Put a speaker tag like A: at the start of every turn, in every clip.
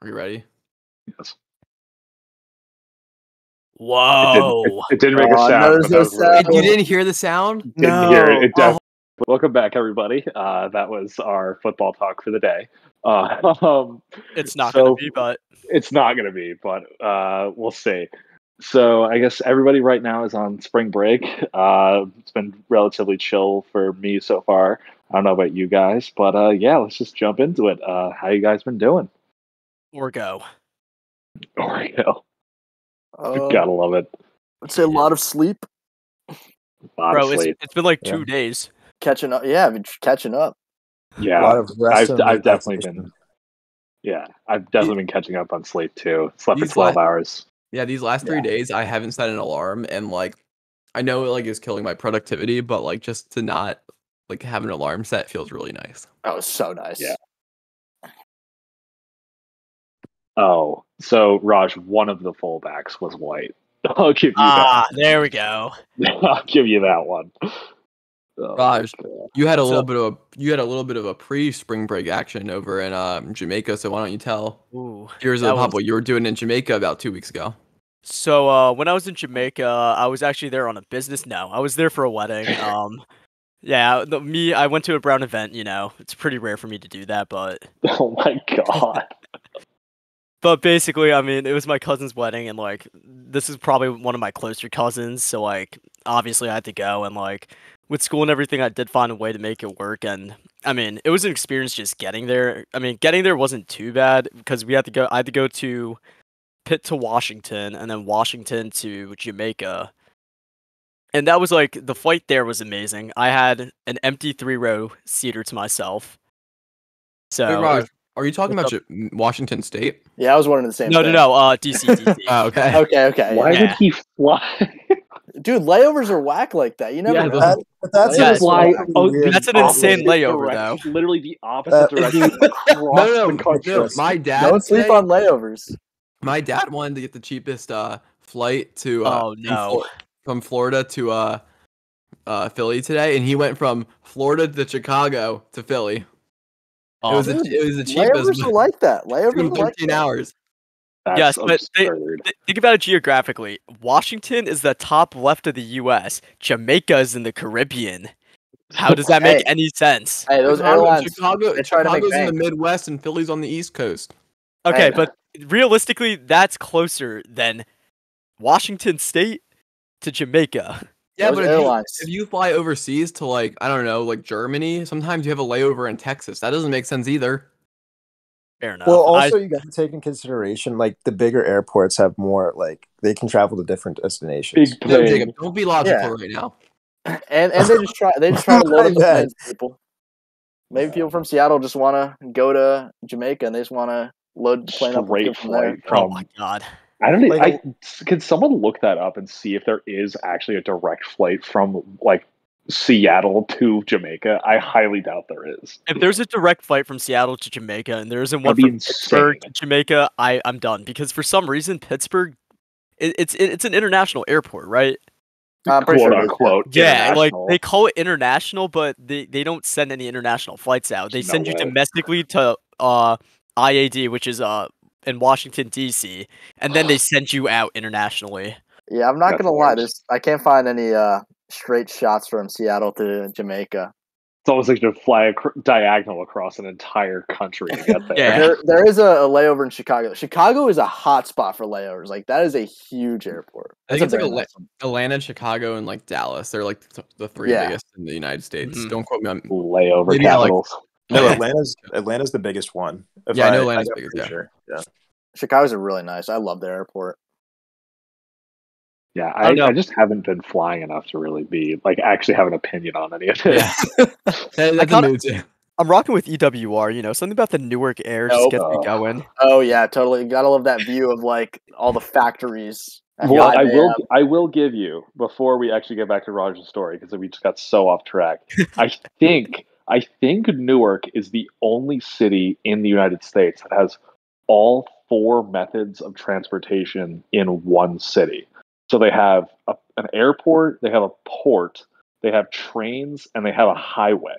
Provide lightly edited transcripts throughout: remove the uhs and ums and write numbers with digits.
A: Are you ready?
B: Yes.
C: Whoa!
B: It didn't make a sound.
D: No, there's no sound.
A: You didn't hear the sound?
B: Didn't hear it. Welcome back, everybody. That was our football talk for the day.
C: It's not going to be, but
B: it's not going to be, but we'll see. So I guess everybody right now is on spring break. It's been relatively chill for me so far. I don't know about you guys, but yeah, let's just jump into it. How you guys been doing?
C: or go.
B: Oreo. Gotta love it.
D: I'd say a lot of sleep.
C: Bro, it's been like 2 days.
D: Catching up. Yeah, I've been catching up.
B: Yeah,
E: A lot of rest
B: I've definitely been. Yeah, I've definitely been catching up on sleep too. Slept for 12 hours.
A: Yeah, these last 3 days I haven't set an alarm, and like I know it like is killing my productivity, but like just to not like have an alarm set feels really nice.
D: That was so nice.
B: Yeah. Oh, so Raj, one of the fullbacks was white. I'll give you that.
C: There we go.
B: I'll give you that one.
A: Raj, you had a little bit of a pre-spring break action over in Jamaica, so why don't you tell viewers of what you were doing in Jamaica about 2 weeks ago?
C: So when I was in Jamaica, I was actually there on a business. No, I was there for a wedding. Yeah, I went to a brown event. You know, it's pretty rare for me to do that, but
B: oh my god.
C: But basically, I mean, it was my cousin's wedding, and like this is probably one of my closer cousins, so like obviously I had to go, and like with school and everything, I did find a way to make it work, and I mean, it was an experience just getting there. I mean, getting there wasn't too bad because I had to go to Pitt to Washington, and then Washington to Jamaica. And that was like, the flight there was amazing. I had an empty 3-row seater to myself. So,
A: Wait, Raj, are you talking about Washington State?
D: Yeah, I was wondering the same thing.
C: No, DC.
A: Oh, okay.
D: Okay.
B: Why would he fly?
D: Dude, layovers are whack like that. You never know.
E: That's
C: That's an insane
B: Opposite
C: layover,
B: direction,
C: though.
B: Literally the opposite direction across the country.
A: My dad.
D: Don't sleep on layovers.
A: My dad wanted to get the cheapest flight to from Florida to Philly today, and he went from Florida to Chicago to Philly. It was the cheapest.
D: Layovers are like that. Layovers are
A: 13 hours.
C: Yes, but think about it geographically. Washington is the top left of the U.S. Jamaica is in the Caribbean. How does that make any sense?
D: Hey, those airlines.
A: Chicago's in the Midwest and Philly's on the East Coast.
C: Okay, but realistically, that's closer than Washington State to Jamaica.
A: Yeah, but if you fly overseas to like, I don't know, like Germany, sometimes you have a layover in Texas. That doesn't make sense either.
C: Fair enough.
E: Well, also you got to take in consideration like the bigger airports have more like they can travel to different destinations.
A: No, Jacob, don't be logical right now.
D: And they just try to load up the planes, people. Maybe people from Seattle just want to go to Jamaica and they just want to load the plane up from there.
C: Oh my god.
B: I don't know. Can someone look that up and see if there is actually a direct flight from like Seattle to Jamaica? I highly doubt there is.
C: If there's a direct flight from Seattle to Jamaica and there isn't one from Pittsburgh to Jamaica, I'm done, because for some reason Pittsburgh, it's an international airport, right?
B: Quote unquote.
C: Yeah, like they call it international, but they don't send any international flights out. They send you domestically to IAD, which is in Washington D.C., and then they send you out internationally.
D: Yeah, I'm not gonna lie. I can't find any straight shots from Seattle to Jamaica.
B: It's almost like you fly diagonal across an entire country to get there.
C: Yeah.
D: There is a layover in Chicago. Chicago is a hot spot for layovers. Like, that is a huge airport.
A: I think it's like Atlanta, Chicago, and like Dallas. They're like the three biggest in the United States. Mm-hmm. Don't quote me on
B: layover capitals.
E: No, Atlanta's the biggest one.
A: I know Atlanta's biggest. Yeah.
E: Sure. Yeah.
D: Chicago's a really nice. I love their airport.
B: Yeah, I just haven't been flying enough to really be like actually have an opinion on any of it.
A: Yeah.
C: I'm rocking with EWR. You know, something about the Newark Air just gets me going.
D: Oh yeah, totally. Gotta love that view of like all the factories.
B: Well, I will give you, before we actually get back to Raj's story, because we just got so off track. I think Newark is the only city in the United States that has all 4 methods of transportation in one city. So they have an airport, they have a port, they have trains, and they have a highway.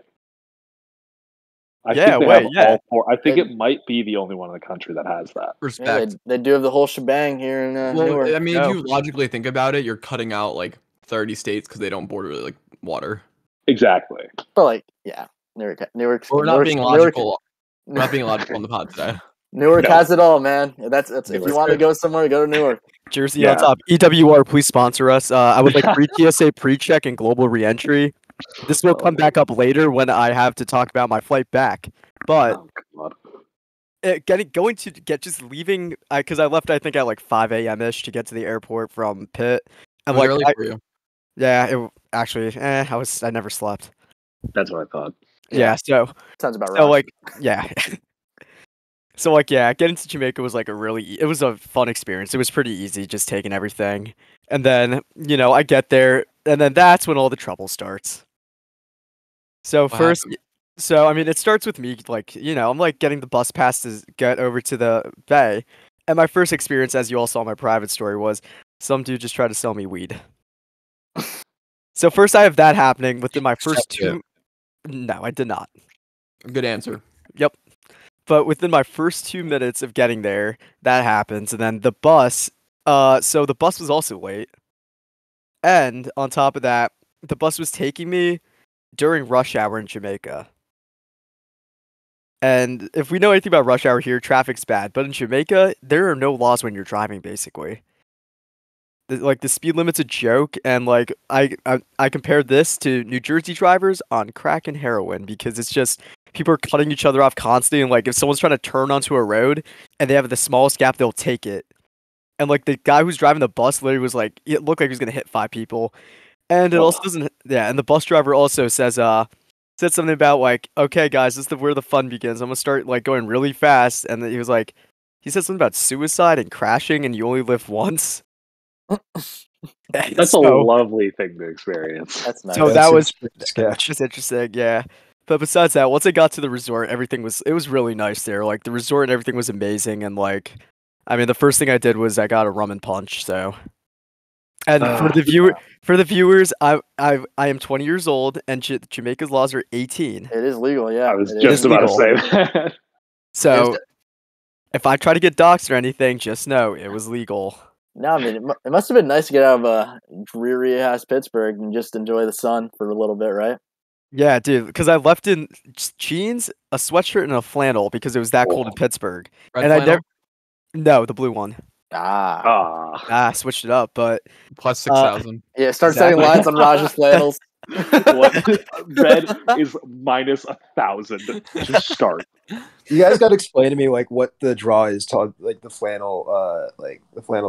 B: I
C: Yeah,
B: think they
C: wait,
B: have
C: yeah.
B: all 4. I think it might be the only one in the country that has that.
A: Respect.
D: Yeah, they do have the whole shebang here in Newark.
A: I mean, if you logically think about it, you're cutting out like 30 states because they don't border like water.
B: Exactly.
D: But like, yeah, Newark.
A: We're not being logical. We're not being logical on the pod today.
D: Newark has it all, man. That's if
B: Newark.
D: you want to go somewhere, go to Newark.
C: Jersey on top. EWR, please sponsor us. I would like free TSA pre-check and global re-entry. This will come back up later when I have to talk about my flight back. But just leaving, because I left I think at like 5 a.m. ish to get to the airport from Pitt. And
A: It was early for you.
C: Yeah, I never slept.
B: That's what I thought.
C: Yeah, so
D: sounds about right.
C: So like, yeah. So like, yeah, getting to Jamaica was like it was a fun experience. It was pretty easy, just taking everything. And then, I get there, and then that's when all the trouble starts. So I mean, it starts with me, like, I'm like getting the bus pass to get over to the bay. And my first experience, as you all saw in my private story, was some dude just tried to sell me weed. So first I have that happening within my first 2... No, I did not.
A: Good answer.
C: Yep. But within my first 2 minutes of getting there, that happens. And then the bus, so the bus was also late. And on top of that, the bus was taking me during rush hour in Jamaica. And if we know anything about rush hour here, traffic's bad. But in Jamaica, there are no laws when you're driving, basically. Like, the speed limit's a joke, and like I compared this to New Jersey drivers on crack and heroin, because it's just people are cutting each other off constantly, and like if someone's trying to turn onto a road and they have the smallest gap, they'll take it. And like the guy who's driving the bus literally was like, it looked like he was gonna hit 5 people, and it also doesn't. Yeah, and the bus driver also said something about like, okay guys, this is where the fun begins. I'm gonna start like going really fast, and then he said something about suicide and crashing, and you only live once.
B: That's a lovely thing to experience.
D: That's nice.
C: So that was
E: sketch.
C: Just interesting, yeah. But besides that, once I got to the resort, it was really nice there. Like the resort and everything was amazing, and like, I mean, the first thing I did was I got a rum and punch. So, and for the viewers, I am 20 years old, and Jamaica's laws are 18.
D: It is legal, yeah.
B: I was just about to say that.
C: So, if I try to get doxxed or anything, just know it was legal.
D: No, I mean, it must have been nice to get out of dreary-ass Pittsburgh and just enjoy the sun for a little bit, right?
C: Yeah, dude, because I left in jeans, a sweatshirt, and a flannel because it was that cold in Pittsburgh.
A: Red flannel?
C: No, the blue one.
B: I
C: switched it up, but
A: plus 6,000.
D: Yeah, start setting lines on Raj's flannels.
B: Red is minus 1,000 to start.
E: You guys got to explain to me like what the draw is to like the flannel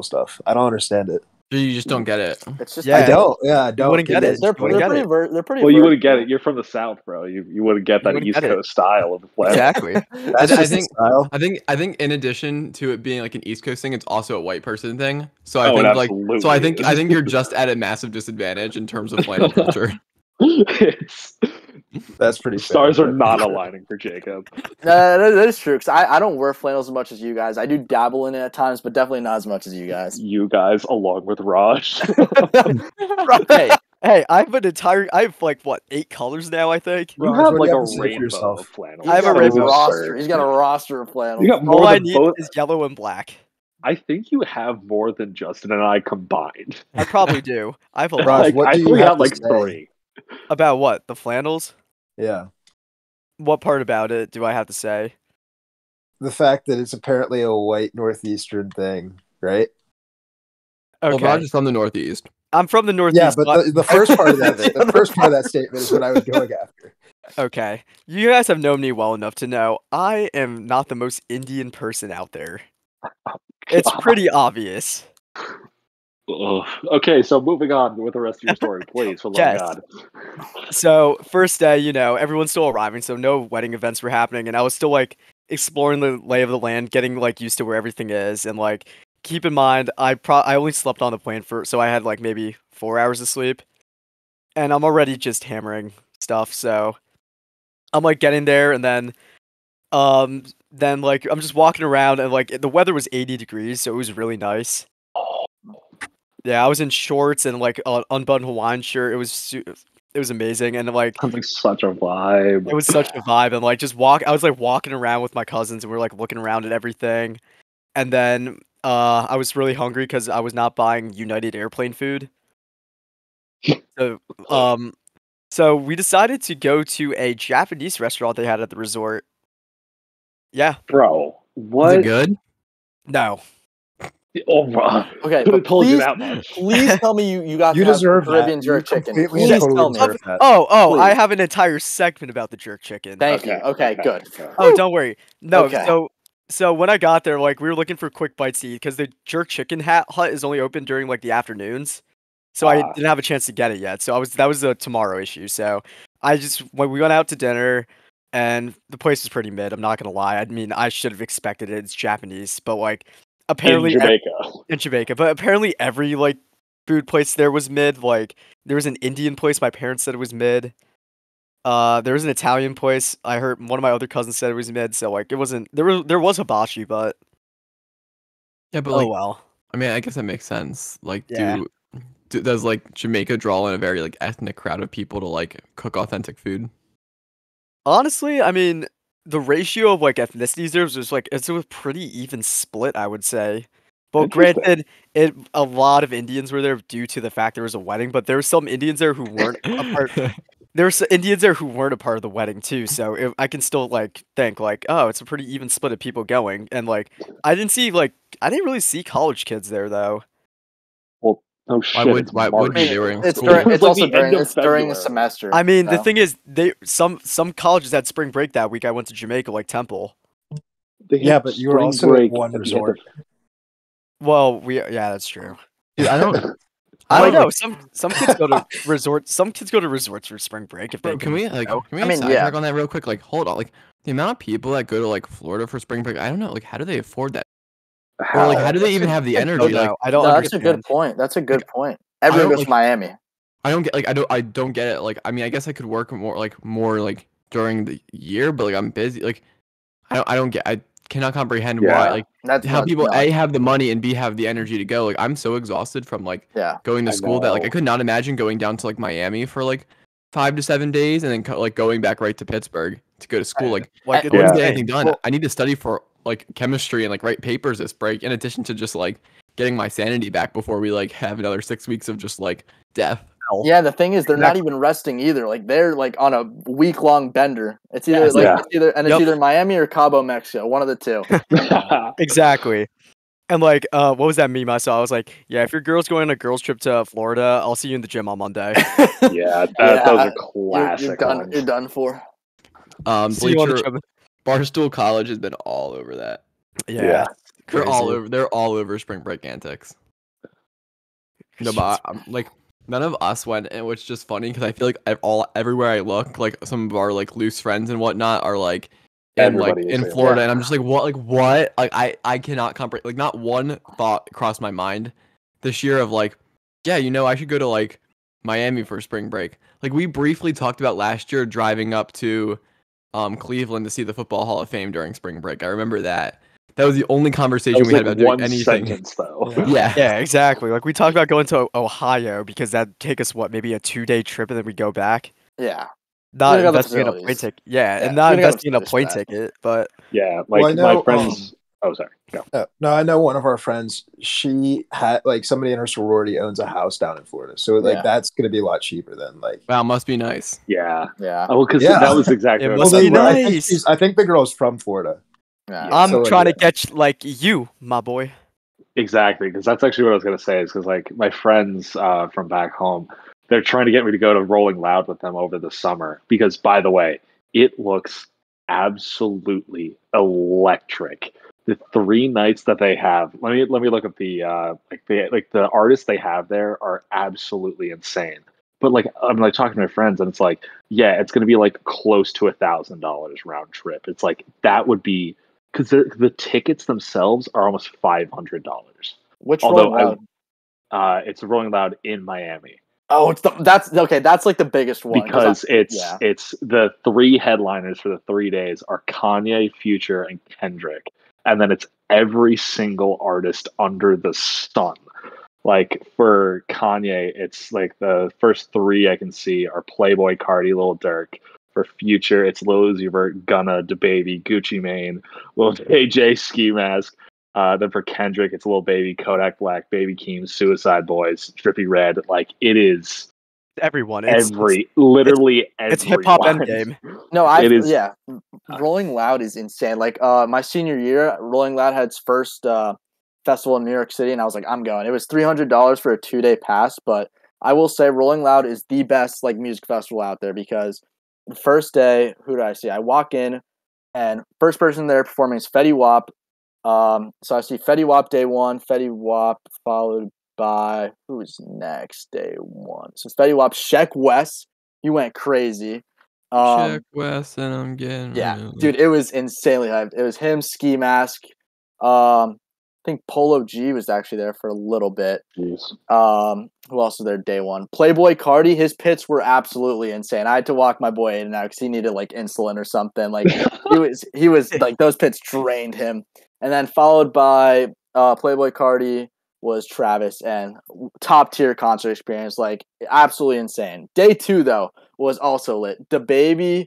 E: stuff. I don't understand it.
A: You just don't get it.
D: It's just
E: I don't. Yeah, I don't.
C: You wouldn't get it.
D: They're pretty.
B: Well, you wouldn't get it. You're from the South, bro. You wouldn't get that East Coast style of the flannel.
C: Exactly.
A: I think in addition to it being like an East Coast thing, it's also a white person thing. So I think you're just at a massive disadvantage in terms of flannel culture.
E: That's pretty.
B: Stars are not aligning for Jacob.
D: That is true, because I don't wear flannels as much as you guys. I do dabble in it at times, but definitely not as much as you guys.
B: You guys, along with Raj.
C: Hey, I have like what 8 colors now. I think
B: you have like a rainbow of flannel.
C: I have a rainbow
D: roster. He's got a roster of flannels.
C: All I need is yellow and black.
B: I think you have more than Justin and I combined.
C: I probably do. I have a lot.
E: Raj, what do you have
B: like
E: to say?
B: 3.
C: About what? The flannels?
E: Yeah.
C: What part about it do I have to say?
E: The fact that it's apparently a white northeastern thing, right?
C: Okay.
A: Well, Raj is from the Northeast.
C: I'm from the Northeast.
E: Yeah, but the first part of that statement is what I was going after.
C: Okay. You guys have known me well enough to know I am not the most Indian person out there. It's pretty obvious.
B: Okay, so moving on with the rest of your story, please, for love of God.
C: So, first day, everyone's still arriving, so no wedding events were happening, and I was still, like, exploring the lay of the land, getting, like, used to where everything is, and, like, keep in mind, I only slept on the plane so I had, like, maybe 4 hours of sleep, and I'm already just hammering stuff, so I'm, like, getting there, and then, like, I'm just walking around, and, like, the weather was 80 degrees, so it was really nice. Yeah, I was in shorts and like an unbuttoned Hawaiian shirt. It was It was amazing, and like
B: Sounds like such a vibe.
C: it was such a vibe, and like I was like walking around with my cousins, and we were like looking around at everything, and then I was really hungry because I was not buying United Airplane food. So so we decided to go to a Japanese restaurant they had at the resort. Yeah.
B: Bro,
A: Was
B: what?
A: it good?
C: No.
B: Oh, bro.
D: Okay,
B: Could have
D: but
B: told you
D: please,
B: that much.
D: please tell me you got
E: You
D: to have some
E: deserve that.
D: Caribbean
E: You
D: jerk chicken.
E: completely
D: Please
E: and totally
D: tell me.
E: deserve that.
C: Oh, I
D: Please.
C: have an entire segment about the jerk chicken.
D: Thank you. Okay, good.
C: Oh, don't worry. No,
D: Okay.
C: so when I got there, like we were looking for quick bites to eat because the jerk chicken hut is only open during like the afternoons. So I didn't have a chance to get it yet. So that was a tomorrow issue. So when we went out to dinner and the place was pretty mid, I'm not gonna lie. I mean, I should have expected it. It's Japanese, but like apparently in Jamaica, but apparently every like food place there was mid. Like there was an Indian place, my parents said it was mid. There was an Italian place. I heard one of my other cousins said it was mid, so like it wasn't there was hibachi, but
A: Yeah, but
C: oh
A: like,
C: well.
A: I mean, I guess that makes sense. Like,
C: Yeah.
A: does like Jamaica draw in a very like ethnic crowd of people to like cook authentic food?
C: Honestly, I mean, the ratio of like ethnicities there was just like it's a pretty even split, I would say. But granted, a lot of Indians were there due to the fact there was a wedding, but there were some Indians there who weren't a part. There were Indians there who weren't a part of the wedding too, so I can still like think like, oh, it's a pretty even split of people going, and like I didn't really see college kids there though.
B: Well, no shit.
A: Why would you? They were in school.
D: It's also during the semester.
C: I mean, the thing is, some colleges had spring break that week. I went to Jamaica, like Temple.
E: Yeah, but you were also at one resort.
C: Well, that's true.
A: Dude, I don't
C: know. Some kids go to resorts. Some kids go to resorts for spring break if they
A: can we
D: mean,
A: sidetrack on that real quick? Like, hold on. Like, the amount of people that go to like Florida for spring break, I don't know. Like, how do they afford that? Or like, how do they even have the energy? Like,
C: I don't.
D: That's a good point. That's a good point. Everyone goes to Miami.
A: I don't get I don't get it. Like, I mean, I guess I could work more during the year, but like I'm busy. Like, I don't get. I cannot comprehend why how people A have the money and B have the energy to go. Like, I'm so exhausted from like going to school that like I could not imagine going down to like Miami for like 5 to 7 days and then like going back right to Pittsburgh to go to school. Like I wouldn't get anything done. I need to study for like chemistry and like write papers this break in addition to just like getting my sanity back before we like have another 6 weeks of just like death.
D: Yeah, the thing is, they're not even resting either. Like they're like on a week-long bender. It's either it's either Miami or Cabo, Mexico. One of the two.
C: Exactly. And like, what was that meme I saw? I was like, yeah, if your girl's going on a girls trip to Florida, I'll see you in the gym on Monday.
B: Yeah, those are classic.
D: You're done for.
A: Barstool College has been all over that.
C: Yeah.
A: They're all over spring break antics. No, but like none of us went, and which is just funny because I feel like everywhere I look, like some of our like loose friends and whatnot are like in Florida, and I'm just like what I cannot comprehend. Like not one thought crossed my mind this year of like, yeah, I should go to like Miami for spring break. Like we briefly talked about last year driving up to Cleveland to see the Football Hall of Fame during spring break. I remember that. That was the only conversation we had about doing anything.
B: Sentence, though.
C: Yeah, exactly. Like we talked about going to Ohio because that'd take us maybe a 2-day trip and then we go back.
D: Yeah.
C: Not investing in a plane ticket. Yeah, and not investing in a plane ticket, but
B: my friends. Oh, sorry.
E: No, I know one of our friends. She had like somebody in her sorority owns a house down in Florida, so like that's going to be a lot cheaper than like.
A: Wow, must be nice.
B: Yeah.
D: Oh,
B: because that was exactly.
C: It must be nice.
E: I think the girl's from Florida.
D: Yeah.
C: I'm trying to catch like you, my boy.
B: Exactly, because that's actually what I was going to say. Is because like my friends from back home, they're trying to get me to go to Rolling Loud with them over the summer. Because by the way, it looks absolutely electric. The 3 nights that they have. Let me look at the the artists they have there are absolutely insane. But like I'm like talking to my friends, and it's like, yeah, it's going to be like close to $1,000 round trip. It's like that would be. Because the tickets themselves are almost $500.
D: Which Rolling
B: Loud? It's Rolling Loud in Miami.
D: Oh, that's okay. That's like the biggest one
B: because it's the 3 headliners for the 3 days are Kanye, Future, and Kendrick, and then it's every single artist under the sun. Like for Kanye, it's like the first three I can see are Playboy Cardi, Lil Durk. For Future, it's Lil Uzi Vert, Gunna, DaBaby, Gucci Mane, Lil AJ, Ski Mask. Then for Kendrick, it's Lil Baby, Kodak Black, Baby Keem, Suicide Boys, Trippie Redd. Like it is
C: everyone.
B: Literally
C: it's hip hop
B: everyone.
C: endgame.
D: No, Rolling Loud is insane. Like my senior year, Rolling Loud had its first festival in New York City, and I was like, I'm going. It was $300 for a 2-day pass, but I will say Rolling Loud is the best like music festival out there because the first day, who did I see? I walk in, and first person there performing is Fetty Wap. So I see Fetty Wap day one, Fetty Wap followed by who's next day one. So Fetty Wap, Sheck West, he went crazy.
A: Sheck West, and I'm getting
D: dude, it was insanely hyped. It was him, Ski Mask. I think Polo G was actually there for a little bit.
B: Jeez.
D: Who else was there day one? Playboy Cardi, his pits were absolutely insane. I had to walk my boy in and out because he needed like insulin or something. Like he was like those pits drained him. And then followed by Playboy Cardi was Travis, and top tier concert experience, like absolutely insane. Day two though was also lit. DaBaby,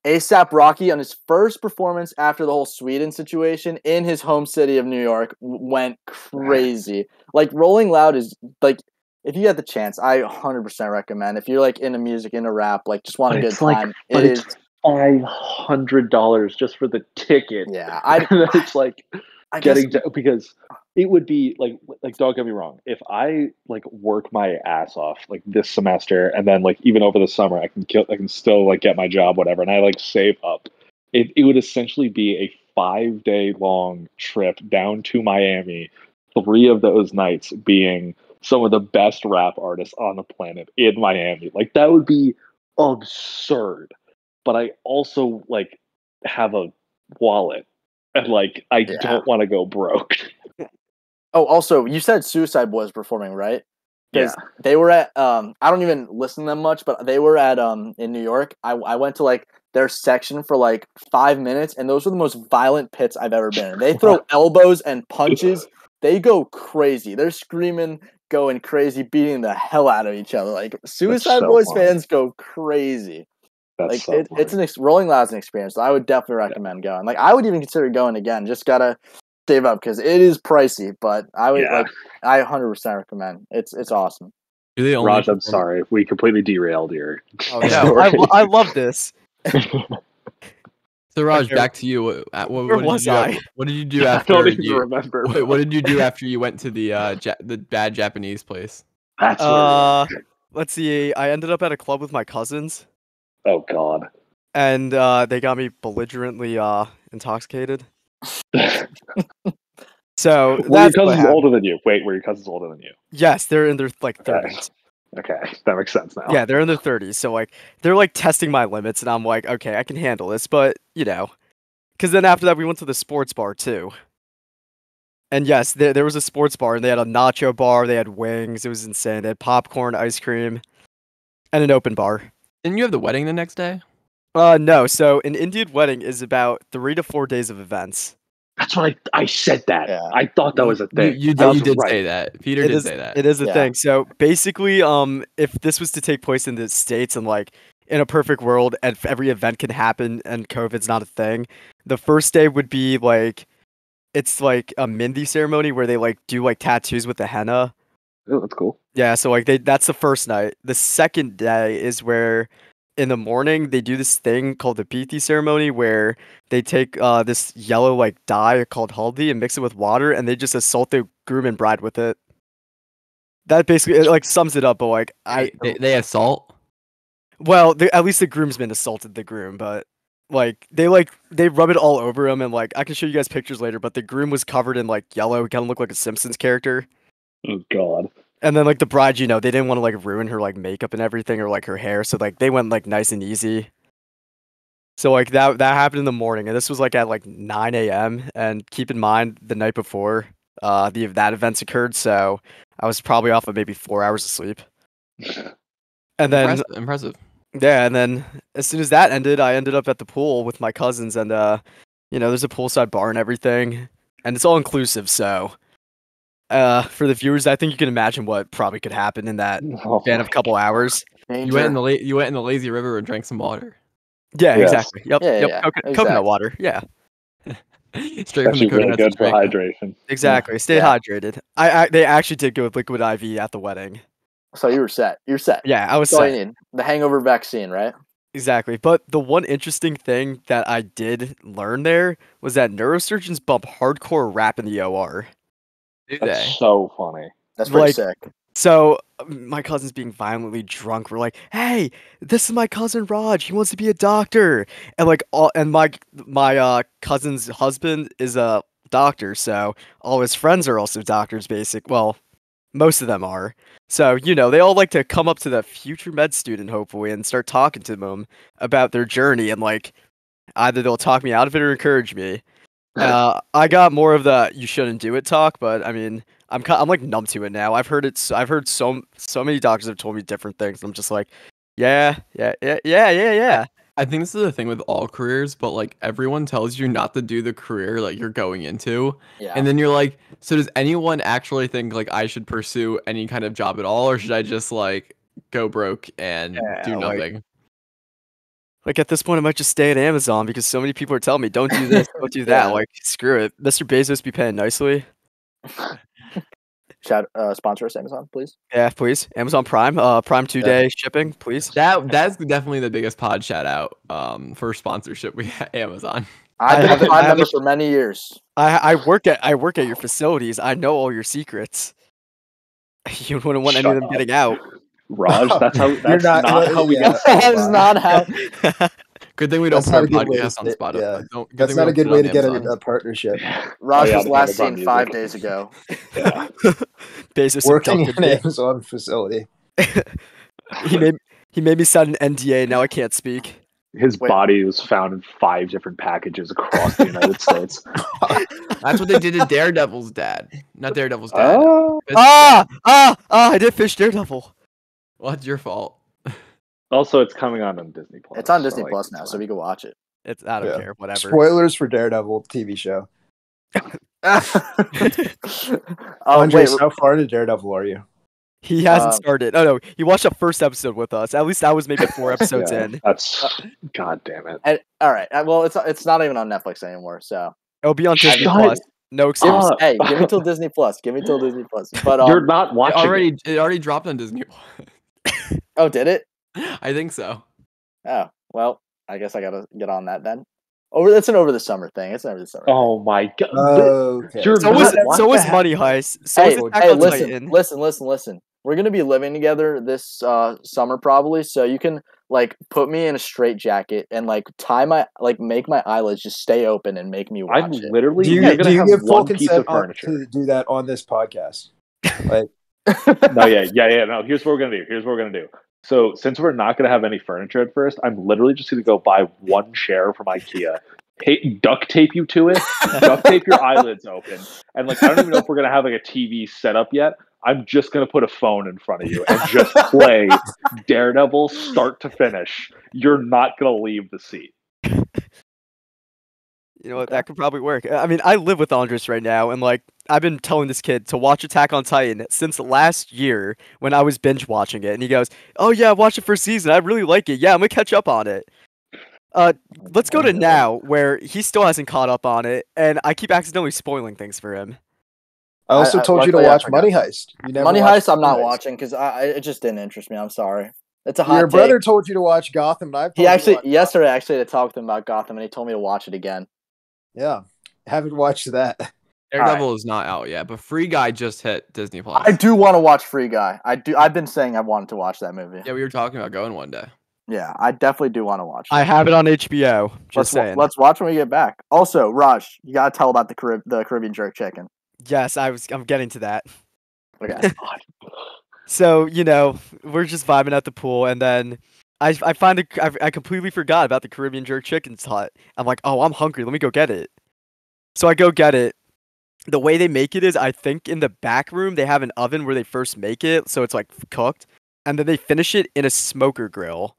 D: ASAP Rocky on his first performance after the whole Sweden situation in his home city of New York went crazy. Like Rolling Loud is like, if you get the chance, I 100% recommend. If you're like into music, into rap, like just want a good time,
B: it is $500 just for the ticket.
D: Yeah,
B: it's like because it would be like don't get me wrong, if I like work my ass off like this semester and then like even over the summer I can still like get my job, whatever, and I like save up, it would essentially be a 5-day long trip down to Miami, 3 of those nights being some of the best rap artists on the planet in Miami. Like that would be absurd. But I also like have a wallet and like I don't want to go broke.
D: Oh, also, you said Suicide Boys performing, right? Because they were at I don't even listen to them much, but they were at in New York. I went to like their section for like 5 minutes, and those were the most violent pits I've ever been in. They throw elbows and punches. They go crazy. They're screaming, going crazy, beating the hell out of each other. Like Suicide Boys fans go crazy. That's like it's Rolling Loud's an experience. So I would definitely recommend going. Like I would even consider going again. Just gotta save up because it is pricey, but I would I 100% recommend. It's awesome.
B: Raj, I'm sorry, we completely derailed your.
C: Oh no, I love this.
A: So Raj, back to you. What did you do after?
B: I don't even remember.
A: What did you do after you went to the bad Japanese place?
C: That's let's see. I ended up at a club with my cousins.
B: Oh God.
C: And they got me belligerently intoxicated. So
B: were your cousins older than you? Wait, were your cousins older than you?
C: Yes, they're in their like 30s.
B: Okay, that makes sense now.
C: Yeah, they're in their 30s. So like they're like testing my limits, and I'm like, okay, I can handle this. But you know, because then after that we went to the sports bar too. And yes, there was a sports bar, and they had a nacho bar. They had wings. It was insane. They had popcorn, ice cream, and an open bar.
A: Didn't you have the wedding the next day?
C: No. So an Indian wedding is about 3 to 4 days of events.
B: That's what I said that. Yeah. I thought that was a thing.
A: You did say that. Peter did say that.
C: It is a thing. So basically, if this was to take place in the States and like in a perfect world, and every event can happen and COVID's not a thing, the first day would be like, it's like a Mindi ceremony where they like do like tattoos with the henna.
B: Oh, that's cool.
C: Yeah, so like that's the first night. The second day is where in the morning they do this thing called the Piti ceremony where they take this yellow like dye called haldi and mix it with water and they just assault the groom and bride with it. That basically like sums it up, but like
A: they assault?
C: Well, at least the groomsmen assaulted the groom, but like they rub it all over him, and like I can show you guys pictures later, but the groom was covered in like yellow. He kind of looked like a Simpsons character.
B: Oh God.
C: And then like the bride, you know, they didn't want to like ruin her like makeup and everything or like her hair, so like they went like nice and easy. So like that happened in the morning, and this was like at like 9 a.m. And keep in mind the night before that events occurred, so I was probably off of maybe 4 hours of sleep. And then
A: impressive.
C: Yeah, and then as soon as that ended, I ended up at the pool with my cousins, and you know, there's a poolside bar and everything, and it's all inclusive, so For the viewers, I think you can imagine what probably could happen in that span of a couple hours.
A: You went in the lazy river and drank some water.
C: Yeah, exactly. Yep.
D: Exactly.
C: Coconut water. Yeah.
A: Straight from the
B: really
A: coconuts
B: good for hydration.
C: Exactly. Stay hydrated. They actually did go with liquid IV at the wedding.
D: So you were set. You're set.
C: Yeah, I was
D: That's all
C: set.
D: you need. The hangover vaccine, right?
C: Exactly. But the one interesting thing that I did learn there was that neurosurgeons bump hardcore rap in the OR.
B: That's so funny.
D: That's pretty sick.
C: So my cousin's being violently drunk. We're like, "Hey, this is my cousin Raj. He wants to be a doctor." And my cousin's husband is a doctor, so all his friends are also doctors. Well, most of them are. So they all like to come up to the future med student, hopefully, and start talking to them about their journey, and like either they'll talk me out of it or encourage me. I got more of the "you shouldn't do it" talk, but I mean, I'm like numb to it now. I've heard so many doctors have told me different things. I'm just like, yeah.
A: I think this is the thing with all careers, but like everyone tells you not to do the career like you're going into.
D: Yeah.
A: And then you're like, so does anyone actually think like I should pursue any kind of job at all, or should I just like go broke and do nothing?
C: Like at this point, I might just stay at Amazon because so many people are telling me, don't do this, don't do that. Like, screw it. Mr. Bezos be paying nicely.
D: Sponsor us, Amazon, please.
C: Yeah, please. Amazon Prime, Prime 2-day shipping, please.
A: That's definitely the biggest pod shout out for sponsorship. We have Amazon.
D: I've been a Prime member for many years.
C: I work at your facilities. I know all your secrets. You wouldn't want any of them getting out.
B: Raj, that's not how we get.
D: That's not how.
A: Good thing we don't put our podcast on Spotify.
E: Yeah. That's not a good way to get a partnership.
D: Raj was last seen 5 days ago.
B: Yeah.
C: Working
E: in an Amazon facility.
C: He made me sign an NDA. Now I can't speak.
B: His body was found in 5 different packages across the United States.
A: That's what they did to Daredevil's dad. Not Daredevil's dad.
C: I did fish Daredevil.
A: Well, it's your fault.
B: Also, it's coming on Disney Plus.
D: It's on Disney Plus now, so we can watch it.
C: I don't care. Whatever.
E: Spoilers for Daredevil TV show.
D: Andres,
E: how far into Daredevil are you?
C: He hasn't started. Oh no, he watched the first episode with us. At least I was maybe 4 episodes in.
B: That's God damn it.
D: All right. Well, it's not even on Netflix anymore, so
C: it'll be on Disney Plus. No excuse.
D: Hey, give me till Disney Plus. But
B: you're not watching.
A: It already dropped on Disney Plus.
D: Oh, did it?
A: I think so.
D: Oh well, I guess I gotta get on that then. It's an over the summer thing. It's over the summer.
B: Oh my god.
E: Okay.
C: So was Money Heist.
D: Listen. We're gonna be living together this summer probably, so you can like put me in a straitjacket and like make my eyelids just stay open and make me watch it.
B: Literally,
E: do you give full consent to do that on this podcast? Like,
B: no. Here's what we're gonna do. So since we're not gonna have any furniture at first, I'm literally just gonna go buy one chair from IKEA. Duct tape you to it, duct tape your eyelids open, and like I don't even know if we're gonna have like a TV set up yet. I'm just gonna put a phone in front of you and just play Daredevil start to finish. You're not gonna leave the seat.
C: You know what? That could probably work. I mean, I live with Andres right now, and like I've been telling this kid to watch Attack on Titan since last year when I was binge watching it, and he goes, "Oh yeah, I watched the first season. I really like it. Yeah, I'm gonna catch up on it." Let's go to now, where he still hasn't caught up on it, and I keep accidentally spoiling things for him.
E: I also told you to watch Money Heist.
D: Money Heist, I'm not watching because it just didn't interest me. I'm sorry. It's a hot.
E: Your brother told you to watch Gotham. And
D: yesterday I actually talked to him about Gotham, and he told me to watch it again.
E: Yeah, haven't watched that.
A: Daredevil is not out yet, but Free Guy just hit Disney Plus.
D: I do want to watch Free Guy. I've been saying I wanted to watch that movie.
A: Yeah, we were talking about going one day.
D: Yeah, I definitely do want to watch it.
C: I have it on HBO.
D: Let's watch when we get back. Also, Raj, you gotta tell about the Caribbean jerk chicken.
C: Yes, I'm getting to that.
D: Okay.
C: So we're just vibing at the pool, and then I completely forgot about the Caribbean jerk chicken's hut. I'm like, oh, I'm hungry. Let me go get it. So I go get it. The way they make it is, I think in the back room they have an oven where they first make it, so it's like cooked, and then they finish it in a smoker grill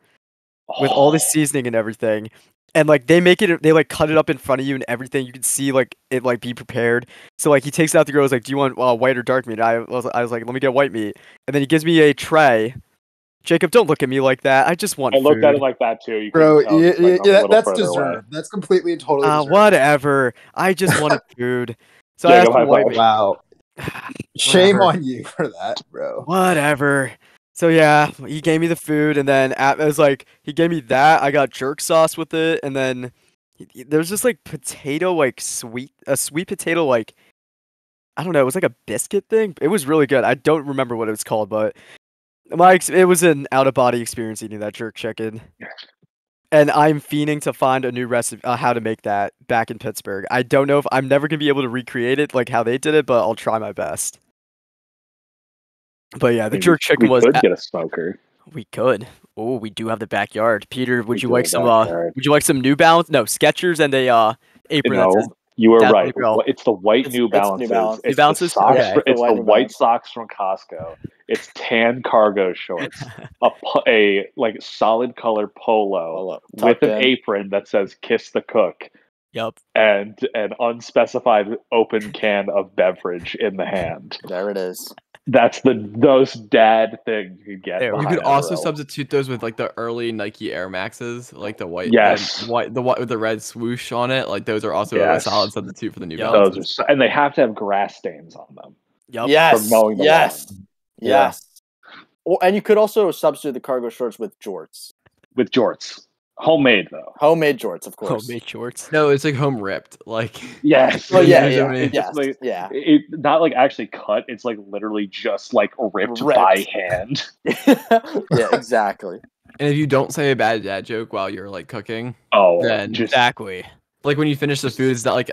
C: with all the seasoning and everything. And like they like cut it up in front of you and everything. You can see like it like be prepared. So like he takes out the grill. He's like, "Do you want white or dark meat?" I was like, "Let me get white meat." And then he gives me a tray. Jacob, don't look at me like that. I just want.
B: I looked
C: food.
B: at it like that too. You
E: Bro,
B: tell,
E: that's deserved. Away. That's completely and totally deserved.
C: Whatever. I just wanted food. So
B: Jacob,
C: I asked him white meat.
E: Wow. Shame on you for that, bro.
C: Whatever. So yeah, he gave me the food, and then it was like he gave me that. I got jerk sauce with it, and then there was just like potato, like a sweet potato, like I don't know. It was like a biscuit thing. It was really good. I don't remember what it was called, but it was an out of body experience eating that jerk chicken. And I'm fiending to find a new recipe, how to make that back in Pittsburgh. I don't know if I'm never gonna be able to recreate it like how they did it, but I'll try my best. But yeah, the jerk chicken was.
B: We could get a smoker.
C: We could. Oh, we do have the backyard. Peter, would you like some? Would you like some New Balance? No, Skechers and a apron.
B: No, you were right. It's the white New Balances.
C: New Balances.
B: It's the white socks from Costco. It's tan cargo shorts. a like solid color polo with an apron that says "Kiss the Cook."
C: Yep.
B: And an unspecified open can of beverage in the hand.
D: There it is.
B: That's those dad things you get.
A: You could also substitute those with like the early Nike Air Maxes, like the white, the white with the red swoosh on it. Like those are also a solid substitute for the New Balances.
B: And they have to have grass stains on them.
C: Yep.
D: Yes.
B: For mowing the lawn.
D: Yes. Well, and you could also substitute the cargo shorts with jorts.
B: With jorts. Homemade though.
D: Homemade jorts, of course.
C: Homemade jorts.
A: No, it's like home ripped. Like
B: yes.
D: Oh yeah.
B: Not like actually cut. It's like literally just like ripped. By hand.
D: Yeah, exactly.
A: And if you don't say a bad dad joke while you're like cooking,
B: then
C: exactly.
A: Like when you finish the food, it's not like,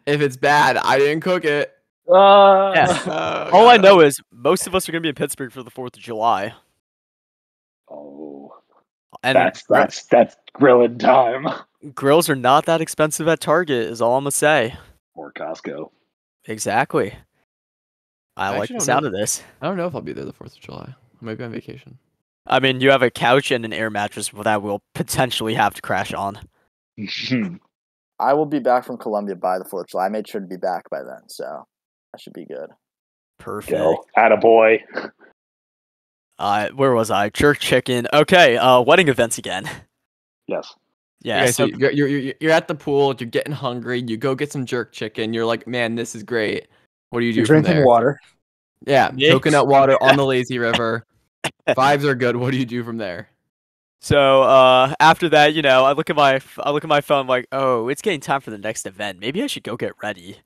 A: if it's bad, I didn't cook it.
C: All I know is most of us are gonna be in Pittsburgh for the 4th of July.
B: Oh.
C: And
B: that's grilling time.
C: Grills are not that expensive at Target, is all I'm gonna say.
B: Or Costco.
C: Exactly. I like the sound of this.
A: I don't know if I'll be there the 4th of July. I might be on vacation.
C: I mean, you have a couch and an air mattress that we'll potentially have to crash on.
D: I will be back from Colombia by the 4th of July. I made sure to be back by then, so that should be good.
C: Perfect.
B: Attaboy.
C: Where was I? Jerk chicken. Okay, wedding events again.
B: Yes.
C: Yeah.
A: Okay, so you're at the pool. You're getting hungry. You go get some jerk chicken. You're like, man, this is great. What do you do?
E: You're drinking water.
A: Yeah, coconut water on the lazy river. Vibes are good. What do you do from there?
C: So after that, I look at my phone like, oh, it's getting time for the next event. Maybe I should go get ready.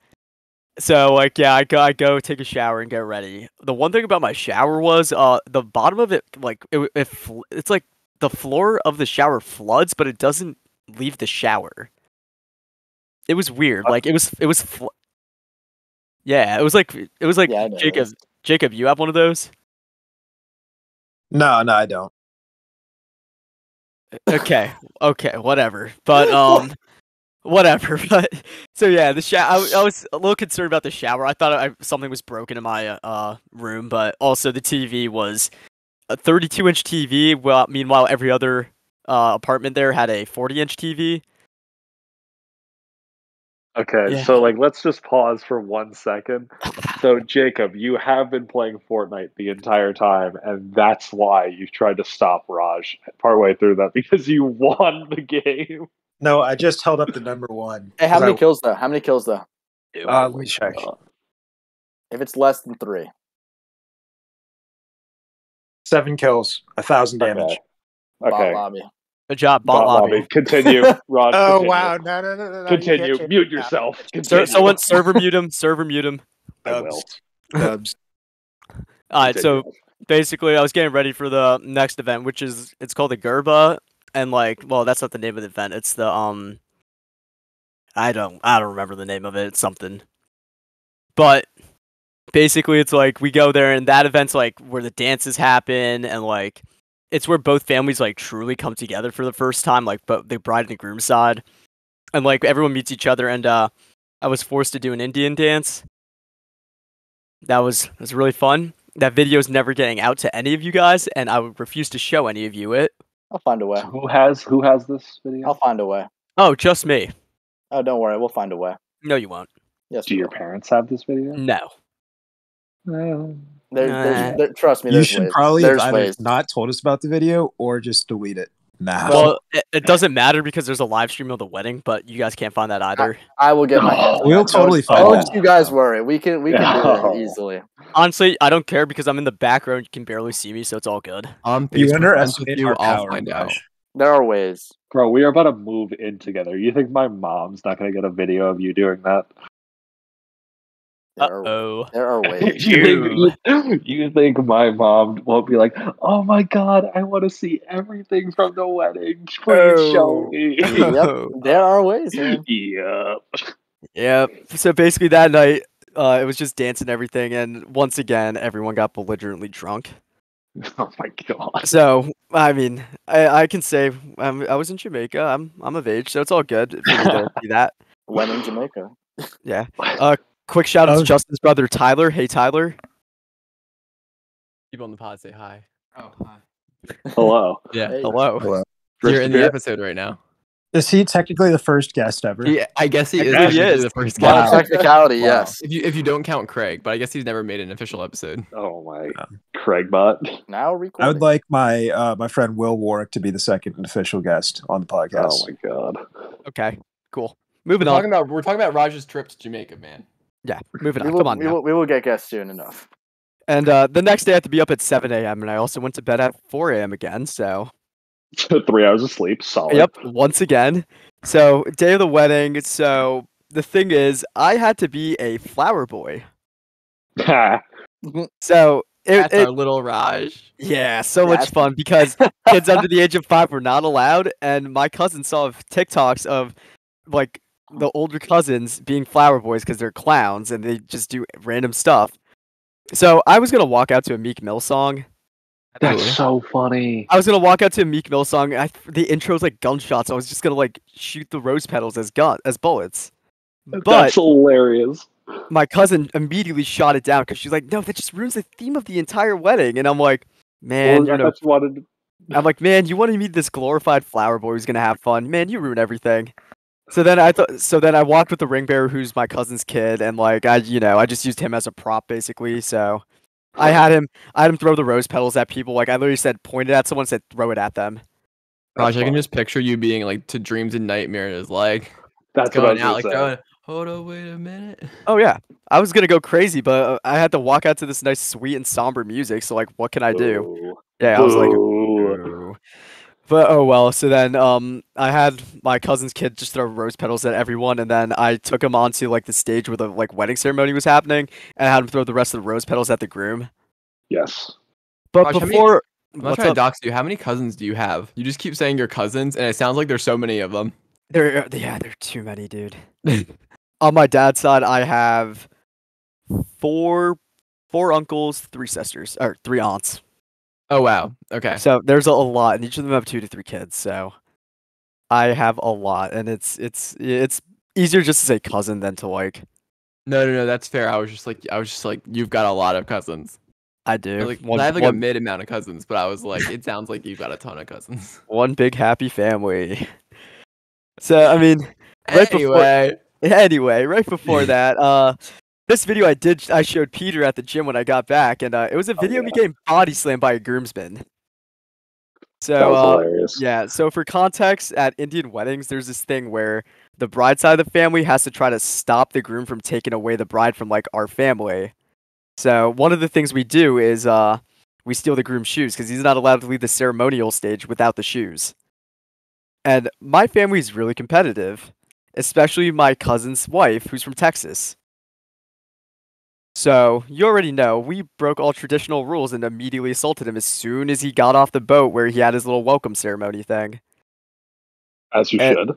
C: So like, yeah, I go take a shower and get ready. The one thing about my shower was the bottom of it, like it's like the floor of the shower floods, but it doesn't leave the shower. It was weird. Like it was yeah, it was like Jacob, you have one of those?
E: No, I don't.
C: Okay, whatever. But whatever. But so yeah, the shower. I was a little concerned about the shower. I thought something was broken in my room, but also the TV was a 32-inch TV. Well, meanwhile, every other apartment there had a 40-inch TV.
B: Okay, so like let's just pause for 1 second. So Jacob, you have been playing Fortnite the entire time, and that's why you tried to stop Raj partway through that because you won the game.
E: No, I just held up the number 1.
D: Hey, how many kills though?
E: Let me check.
D: If it's less than 3.
E: 7 kills, 1,000 damage.
B: Okay.
D: Bot lobby.
C: Good job, bot lobby.
B: Continue, Rod.
E: Oh
B: continue.
E: wow! No.
B: Continue. Mute yourself. Continue.
C: Someone server mute him.
B: I will.
E: Dubs.
C: All right. So basically, I was getting ready for the next event, which is it's called the Gerba, and that's not the name of the event. It's the I don't remember the name of it. It's something. But basically, it's like we go there, and that event's like where the dances happen, and like. It's where both families like truly come together for the first time, like both the bride and the groom side, and like everyone meets each other. And I was forced to do an Indian dance. That was really fun. That video is never getting out to any of you guys, and I would refuse to show any of you it.
D: I'll find a way.
B: Who has this video?
D: I'll find a way.
C: Oh, just me.
D: Oh, don't worry, we'll find a way.
C: No, you won't.
D: Yes.
B: Do your parents have this video?
C: No.
D: Trust me.
E: You
D: There's
E: should
D: ways.
E: probably have
D: There's
E: either
D: ways.
E: not told us about the video or just delete it now.
C: Well, it doesn't matter because there's a live stream of the wedding, but you guys can't find that either.
D: I will get my hands on
E: We'll
D: that.
E: totally find
D: Don't
E: that.
D: you guys worry. We can do it easily.
C: Honestly, I don't care because I'm in the background. You can barely see me, so it's all good.
E: You underestimate our
A: I'll
E: power,
A: find out.
D: There are ways.
B: Bro, we are about to move in together. You think my mom's not going to get a video of you doing that?
D: There are ways.
B: you think my mom won't be like, oh my god, I want to see everything from the wedding. Please show me.
D: Yep, there are ways, man.
C: Yep. So basically that night, it was just dance and everything, and once again, everyone got belligerently drunk.
B: Oh my god.
C: So, I mean, I can say I was in Jamaica. I'm of age, so it's all good if you need to see that.
D: When in Jamaica.
C: Yeah. Quick shout out to Justin's brother Tyler. Hey Tyler.
A: People on the pod say hi. Oh, hi.
B: Hello.
A: Yeah.
D: Hey.
C: Hello.
A: You're in the episode right now.
E: Is he technically the first guest ever?
A: Yeah, I guess he is.
C: He is
A: The first
D: Wow.
A: guest.
D: Technicality, yes.
A: If you don't count Craig, but I guess he's never made an official episode.
B: Oh my Craig bot.
D: Now recording.
E: I would like my friend Will Warwick to be the second official guest on the podcast.
B: Oh my god.
C: Okay. Cool. Moving on.
A: We're talking about Raj's trip to Jamaica, man.
C: Yeah. Moving on. Come on.
D: We will get guests soon enough.
C: And the next day I had to be up at 7 a.m. and I also went to bed at 4 a.m. again. So
B: 3 hours of sleep. Solid.
C: Yep. Once again. So day of the wedding. So the thing is, I had to be a flower boy. So
A: That's our little Raj.
C: Yeah, so much fun because kids under the age of 5 were not allowed, and my cousin saw TikToks of like the older cousins being flower boys because they're clowns and they just do random stuff. So I was gonna walk out to a Meek Mill song.
B: That's so funny.
C: I was gonna walk out to a Meek Mill song. The intro's like gunshots. I was just gonna like shoot the rose petals as bullets. But
B: that's hilarious.
C: My cousin immediately shot it down because she's like, "No, that just ruins the theme of the entire wedding." And I'm like, "Man, I'm like, man, you wanted me this glorified flower boy who's gonna have fun. Man, you ruin everything." So then I walked with the ring bearer, who's my cousin's kid, and like I just used him as a prop basically. So I had him throw the rose petals at people. Like I literally said, pointed at someone, said, "Throw it at them."
A: Raj, I can just picture you being like to dreams and nightmare in his leg.
B: That's
A: going out like throwing. Hold on, wait a minute.
C: Oh yeah, I was gonna go crazy, but I had to walk out to this nice, sweet and somber music. So like, what can I do? Yeah, I was like, ooh. But oh well. So then, I had my cousin's kid just throw rose petals at everyone, and then I took him onto like the stage where the like wedding ceremony was happening, and I had him throw the rest of the rose petals at the groom.
B: Yes.
C: But
A: Raj,
C: before,
A: I'm not trying to dox you. How many cousins do you have? You just keep saying your cousins, and it sounds like there's so many of them.
C: There are too many, dude. On my dad's side, I have four uncles, 3 sisters, or 3 aunts.
A: Oh wow. Okay.
C: So there's a lot, and each of them have 2 to 3 kids. So I have a lot, and it's easier just to say cousin than to like.
A: No, that's fair. I was just like, you've got a lot of cousins.
C: I do.
A: I have like a mid amount of cousins, but I was like, it sounds like you've got a ton of cousins.
C: One big happy family. So I mean, Anyway, right before that, this video I showed Peter at the gym when I got back, and it was a video of me getting body slammed by a groomsman. So
B: that was hilarious.
C: Yeah, so for context, at Indian weddings, there's this thing where the bride side of the family has to try to stop the groom from taking away the bride from like our family. So one of the things we do is we steal the groom's shoes because he's not allowed to leave the ceremonial stage without the shoes. And my family is really competitive, especially my cousin's wife, who's from Texas. So, you already know, we broke all traditional rules and immediately assaulted him as soon as he got off the boat where he had his little welcome ceremony thing.
B: As you should.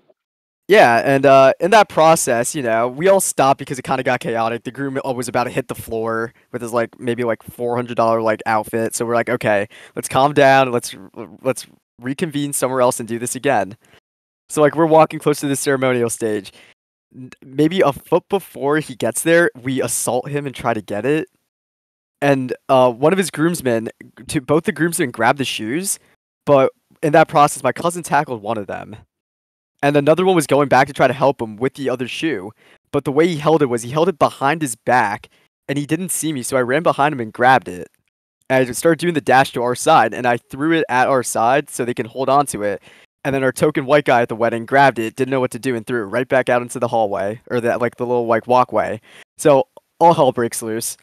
C: Yeah, and in that process, we all stopped because it kind of got chaotic. The groom was about to hit the floor with his maybe $400 outfit. So we're like, okay, let's calm down. Let's reconvene somewhere else and do this again. So we're walking close to the ceremonial stage. Maybe a foot before he gets there, we assault him and try to get it. And one of his groomsmen, both the groomsmen grabbed the shoes, but in that process, my cousin tackled one of them. and another one was going back to try to help him with the other shoe. But the way he held it was he held it behind his back, and he didn't see me, so I ran behind him and grabbed it. And I started doing the dash to our side, and I threw it at our side so they can hold on to it. And then our token white guy at the wedding grabbed it, didn't know what to do, and threw it right back out into the hallway, or the little walkway. So all hell breaks loose.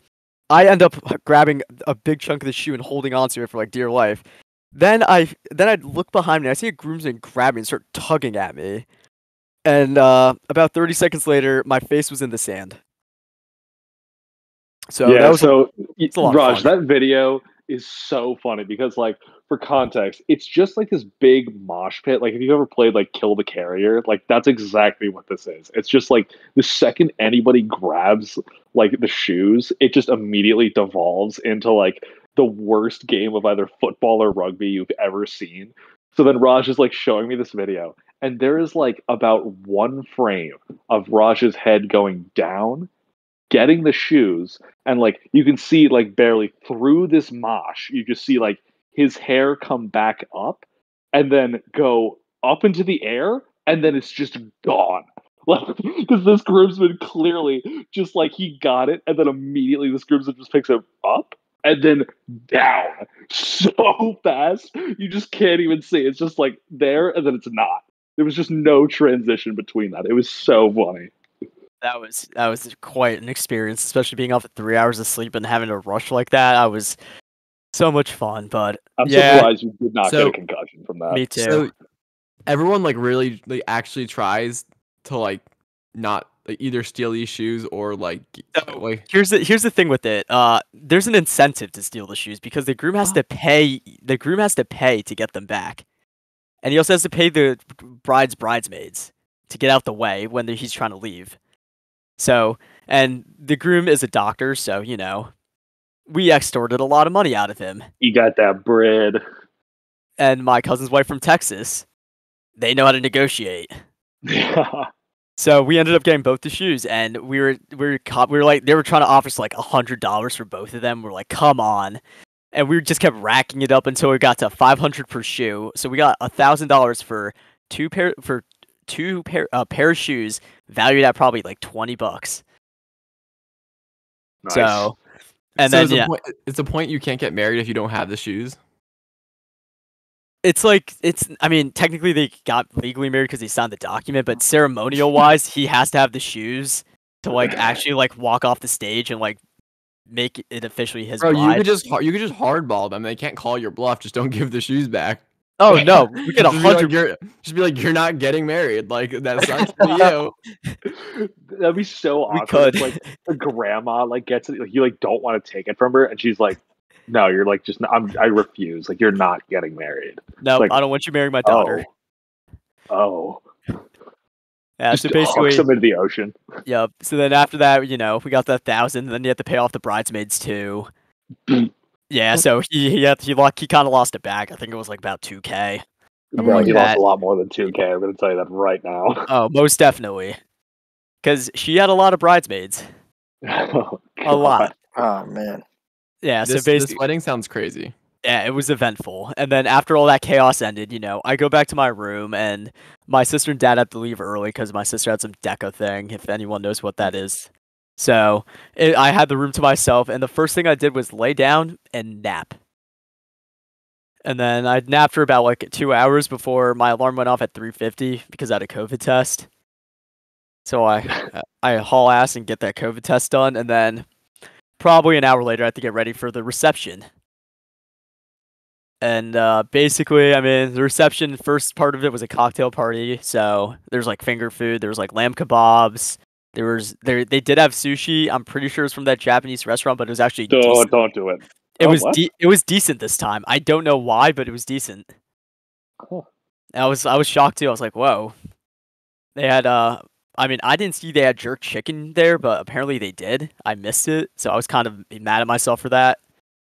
C: I end up grabbing a big chunk of the shoe and holding onto it for like dear life. Then I look behind me. I see a groomsman grab me and start tugging at me. And about 30 seconds later, my face was in the sand. So
B: yeah,
C: that was
B: a lot Raj, of fun. That video is so funny because, like, for context, it's just like this big mosh pit. Like, if you've ever played like Kill the Carrier, like that's exactly what this is. It's just like the second anybody grabs like the shoes, it just immediately devolves into like the worst game of either football or rugby you've ever seen. So then Raj is like showing me this video, and there is like about one frame of Raj's head going down, getting the shoes, and like you can see like barely through this mosh, you just see like his hair come back up and then go up into the air, and then it's just gone. Like, because this groomsman clearly just like he got it, and then immediately this groomsman just picks it up and then down so fast you just can't even see. It's just like there, and then it's not. There was just no transition between that. It was so funny.
C: That was quite an experience, especially being off at 3 hours of sleep and having to rush like that. I was so much fun, but
B: I'm surprised you did not get a concussion from that.
C: Me too.
A: So everyone like really like actually tries to like not like, either steal these shoes or like.
C: Here's the thing with it. There's an incentive to steal the shoes because the groom has to pay. The groom has to pay to get them back, and he also has to pay the bride's bridesmaids to get out the way when he's trying to leave. So, and the groom is a doctor, so, you know, we extorted a lot of money out of him.
B: He got that bread.
C: And my cousin's wife from Texas, they know how to negotiate. So we ended up getting both the shoes, and we were like, they were trying to offer us like $100 for both of them. We're like, come on. And we just kept racking it up until we got to $500 per shoe. So we got $1,000 for two pair of shoes valued at probably like $20.
B: Nice.
C: So, and then
A: it's a point you can't get married if you don't have the shoes.
C: It's like I mean, technically they got legally married because he signed the document, but ceremonial wise, he has to have the shoes to like actually like walk off the stage and like make it officially his bride.
A: You could just hardball them. They can't call your bluff. Just don't give the shoes back.
C: Oh no, we get 100.
A: Just be like, you're not getting married. Like that sucks for you.
B: That'd be so awkward. It's like the grandma like gets it. Like, you like don't want to take it from her, and she's like, "No, you're like just. I refuse. Like you're not getting married.
C: No,
B: like,
C: I don't want you marrying my daughter."
B: Oh.
C: Yeah,
B: just
C: so basically,
B: hooks them into the ocean.
C: Yep. So then after that, you know, we got the 1,000. Then you have to pay off the bridesmaids too. Yeah, so he kind of lost it back. I think it was like about $2K.
B: Bro, he lost a lot more than $2K. I'm going to tell you that right now.
C: Oh, most definitely. Because she had a lot of bridesmaids.
B: Oh,
C: a lot.
D: Oh, man.
C: Yeah,
A: so
C: basically...
A: This wedding sounds crazy.
C: Yeah, it was eventful. And then after all that chaos ended, you know, I go back to my room, and my sister and dad had to leave early because my sister had some deco thing, if anyone knows what that is. So I had the room to myself, and the first thing I did was lay down and nap. And then I napped for about like 2 hours before my alarm went off at 3:50 because I had a COVID test. So I haul ass and get that COVID test done, and then probably an hour later I had to get ready for the reception. And basically, I mean, the reception, first part of it was a cocktail party. So there's like finger food, there was like lamb kebabs. They did have sushi. I'm pretty sure it's from that Japanese restaurant, but it was actually decent.
B: Don't do it.
C: It was decent this time. I don't know why, but it was decent.
B: Cool.
C: And I was shocked too. I was like, whoa. They had I mean, I didn't see they had jerk chicken there, but apparently they did. I missed it, so I was kind of mad at myself for that.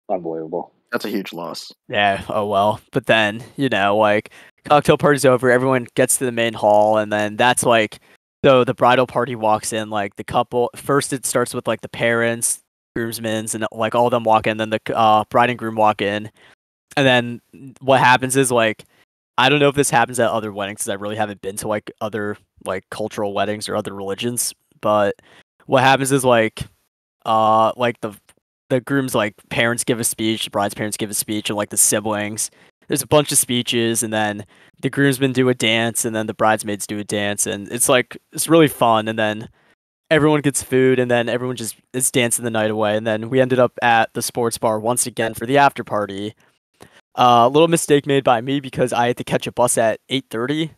B: Unbelievable.
D: That's a huge loss.
C: Yeah, oh well. But then, you know, like cocktail party's over, everyone gets to the main hall, and then that's like so the bridal party walks in, like the couple. First, it starts with like the parents, groomsmen, and like all of them walk in. Then the bride and groom walk in, and then what happens is like I don't know if this happens at other weddings because I really haven't been to like other like cultural weddings or other religions. But what happens is like the groom's like parents give a speech, the bride's parents give a speech, and like the siblings. There's a bunch of speeches, and then the groomsmen do a dance, and then the bridesmaids do a dance, and it's really fun. And then everyone gets food, and then everyone just is dancing the night away. And then we ended up at the sports bar once again for the after party. A little mistake made by me because I had to catch a bus at 8:30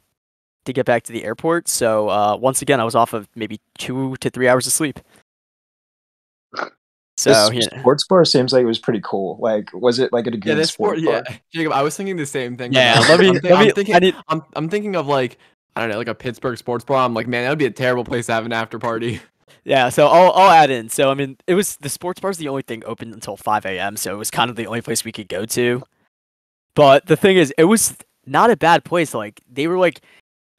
C: to get back to the airport. So once again, I was off of maybe 2 to 3 hours of sleep. So
E: this sports bar seems like it was pretty cool. Like, was it like a good sports bar?
A: Yeah, Jacob, I was thinking the same thing.
C: Yeah,
A: I'm thinking of like, I don't know, like a Pittsburgh sports bar. I'm like, man, that would be a terrible place to have an after party.
C: Yeah, so I'll add in. So I mean, it was the sports bar's the only thing open until 5 a.m. So it was kind of the only place we could go to. But the thing is, it was not a bad place. Like they were like,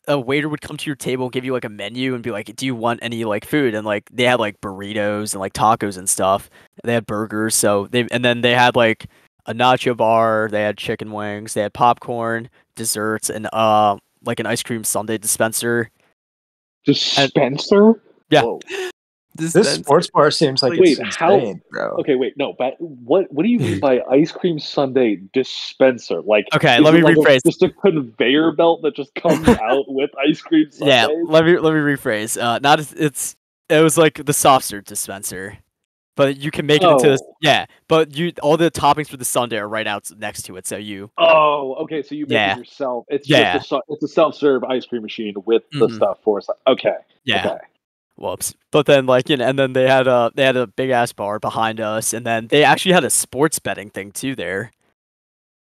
C: a waiter would come to your table, give you like a menu, and be like, "Do you want any like food?" And like they had like burritos and like tacos and stuff. They had burgers, and then they had like a nacho bar. They had chicken wings. They had popcorn, desserts, and like an ice cream sundae dispenser.
B: Dispenser?
C: Yeah.
B: Whoa.
E: This sports bar seems like it's insane, bro.
B: Okay, wait, no, but what do you mean by ice cream sundae dispenser? Like,
C: okay, let me rephrase.
B: Just a conveyor belt that just comes out with ice cream sundaes?
C: Yeah, let me rephrase. It was like the soft serve dispenser, but you can make it into but all the toppings for the sundae are right out next to it, so you.
B: Oh, okay, so you make it yourself. It's just it's a self-serve ice cream machine with the stuff for us. Okay.
C: Yeah.
B: Okay.
C: Whoops. But then and then they had a big ass bar behind us, and then they actually had a sports betting thing too there.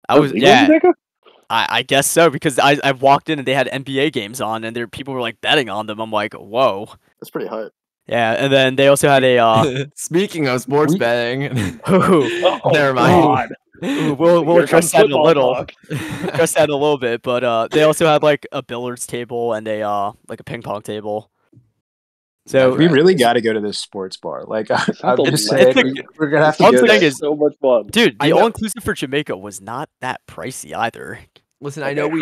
C: I guess so, because I walked in and they had NBA games on, and people were like betting on them. I'm like, whoa.
D: That's pretty hype.
C: Yeah, and then they also had a
A: speaking of sports betting.
C: Never mind. We'll address that in a little. Address that in a little bit, but they also had like a billiards table and a like a ping pong table. So
E: we really got to go to this sports bar. Like I'm gonna say, we're gonna have to go.
B: It's so much fun,
C: dude. The all inclusive for Jamaica was not that pricey either.
A: Listen, I know we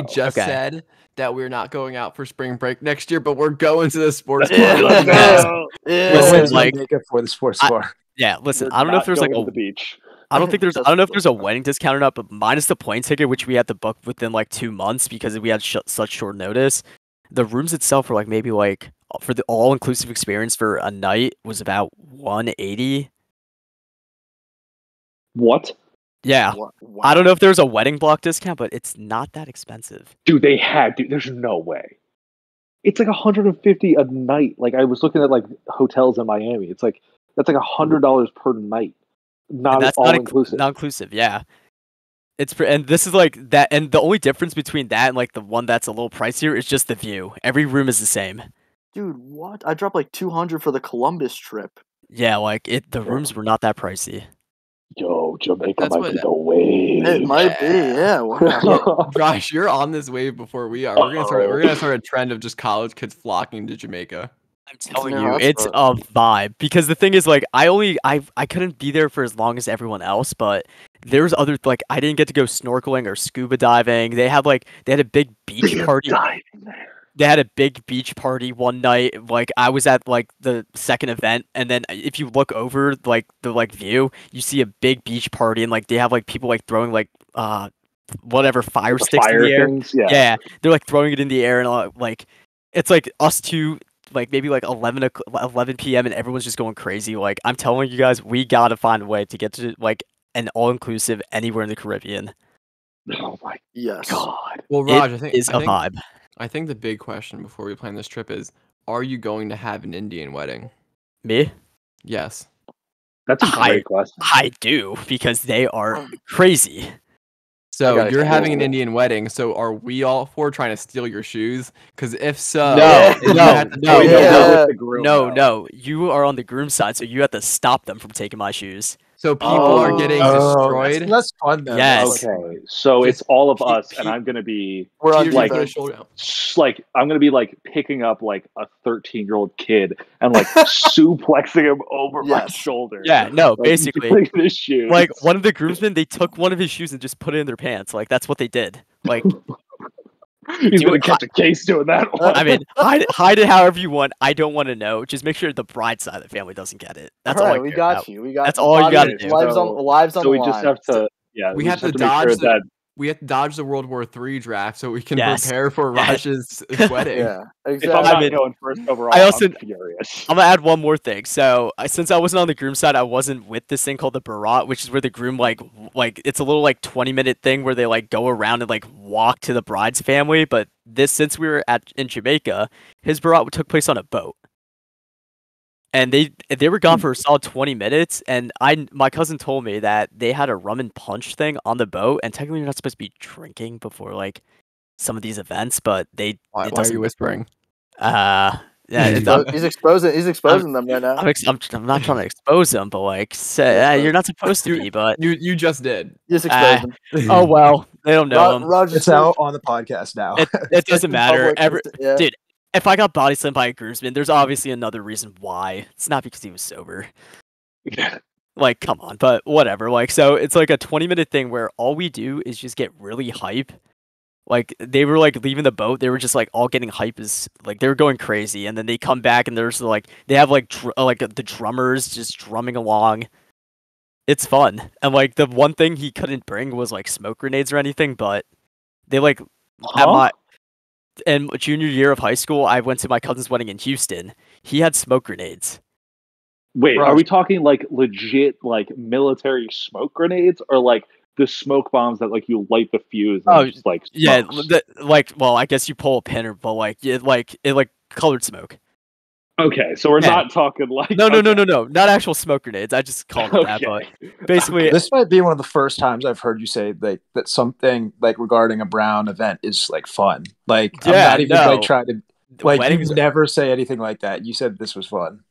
A: just said that we're not going out for spring break next year, but we're going to the sports bar.
C: Listen, like
E: for the sports bar.
C: Listen, I don't know if there's like
B: the beach.
C: I don't know if there's a wedding discount or not, but minus the plane ticket, which we had to book within like 2 months because we had such short notice. The rooms itself were like maybe like for the all-inclusive experience for a night was about $180.
B: What?
C: Yeah. Wow. I don't know if there's a wedding block discount, but it's not that expensive.
B: Dude, there's no way. It's like $150 a night. Like I was looking at like hotels in Miami. It's like that's like $100 per night. Not all inclusive.
C: Not inclusive, yeah. And this is like that, and the only difference between that and like the one that's a little pricier is just the view. Every room is the same.
D: Dude, what? I dropped like $200 for the Columbus trip.
C: Yeah, like the rooms were not that pricey.
B: Yo, Jamaica might be the wave.
D: It might be, yeah. Wow.
A: Josh, you're on this wave before we are. We're gonna start a trend of just college kids flocking to Jamaica.
C: I'm telling you, it's a vibe. Because the thing is, like, I couldn't be there for as long as everyone else, but there's other, like, I didn't get to go snorkeling or scuba diving. They had a big beach party. They had a big beach party one night. Like, I was at like the second event, and then if you look over like the like view, you see a big beach party, and like they have like people like throwing like whatever fire sticks in the air.
B: Things,
C: yeah, they're like throwing it in the air, and like it's like us two. Like maybe like 11 p.m. and everyone's just going crazy. Like I'm telling you guys, we gotta find a way to get to like an all-inclusive anywhere in the Caribbean.
B: Oh my
C: god!
A: Well, Raj,
C: I think a vibe.
A: I think the big question before we plan this trip is: are you going to have an Indian wedding?
C: Me?
A: Yes.
B: That's a great question.
C: I do because they are crazy.
A: So you're having an Indian wedding. So are we all four trying to steal your shoes? Because if so,
C: no. You are on the groom side, so you have to stop them from taking my shoes.
A: So people are getting destroyed.
E: That's fun though.
C: Yes.
B: Okay. So it's all of us, and I'm gonna be
A: I'm
B: gonna be like picking up like a 13-year-old kid and like suplexing him over my shoulder.
C: Yeah. No.
B: Like,
C: basically,
B: his shoes.
C: Like one of the groomsmen, they took one of his shoes and just put it in their pants. Like that's what they did. Like,
B: he's gonna catch a case doing that one.
C: I mean, hide it however you want. I don't want to know. Just make sure the bride side of the family doesn't get it. That's all.
D: We got you. We got.
C: That's all you got to do.
D: Lives on
B: so we just have to. Yeah,
A: we have to dodge we have to dodge the World War III draft so we can prepare for Raj's wedding.
D: Yeah, exactly.
B: If I'm not going first overall, I'm furious.
C: I'm gonna add one more thing. So since I wasn't on the groom side, I wasn't with this thing called the Barat, which is where the groom like it's a little like 20-minute thing where they like go around and like walk to the bride's family. But since we were in Jamaica, his Barat took place on a boat. And they were gone for a solid 20 minutes, and my cousin told me that they had a rum and punch thing on the boat, and technically you're not supposed to be drinking before like some of these events, but why
A: are you whispering?
C: Yeah,
D: he's exposing them right now.
C: I'm not trying to expose them, but like you're not supposed to be, but
A: you just did.
D: Just expose them.
C: Oh well, they don't know them.
E: It's out on the podcast now.
C: It doesn't matter. Dude. If I got body slammed by a groomsman, there's obviously another reason why. It's not because he was sober. Like, come on, but whatever. Like, so it's like a 20-minute thing where all we do is just get really hype. Like, they were like leaving the boat. They were just like all getting hype like they were going crazy. And then they come back and there's like, they have like the drummers just drumming along. It's fun. And like the one thing he couldn't bring was like smoke grenades or anything, but they like, in junior year of high school, I went to my cousin's wedding in Houston. He had smoke grenades.
B: Wait, are we talking like legit like military smoke grenades, or like the smoke bombs that like you light the fuse and just like smokes?
C: Well, I guess you pull a pin, but like it colored smoke.
B: Okay, so we're not talking like
C: no, not actual smoke grenades. I just called it that, but basically,
E: this might be one of the first times I've heard you say like that something like regarding a Brown event is like fun. Like I'm not even like trying to like you never say anything like that. You said this was fun.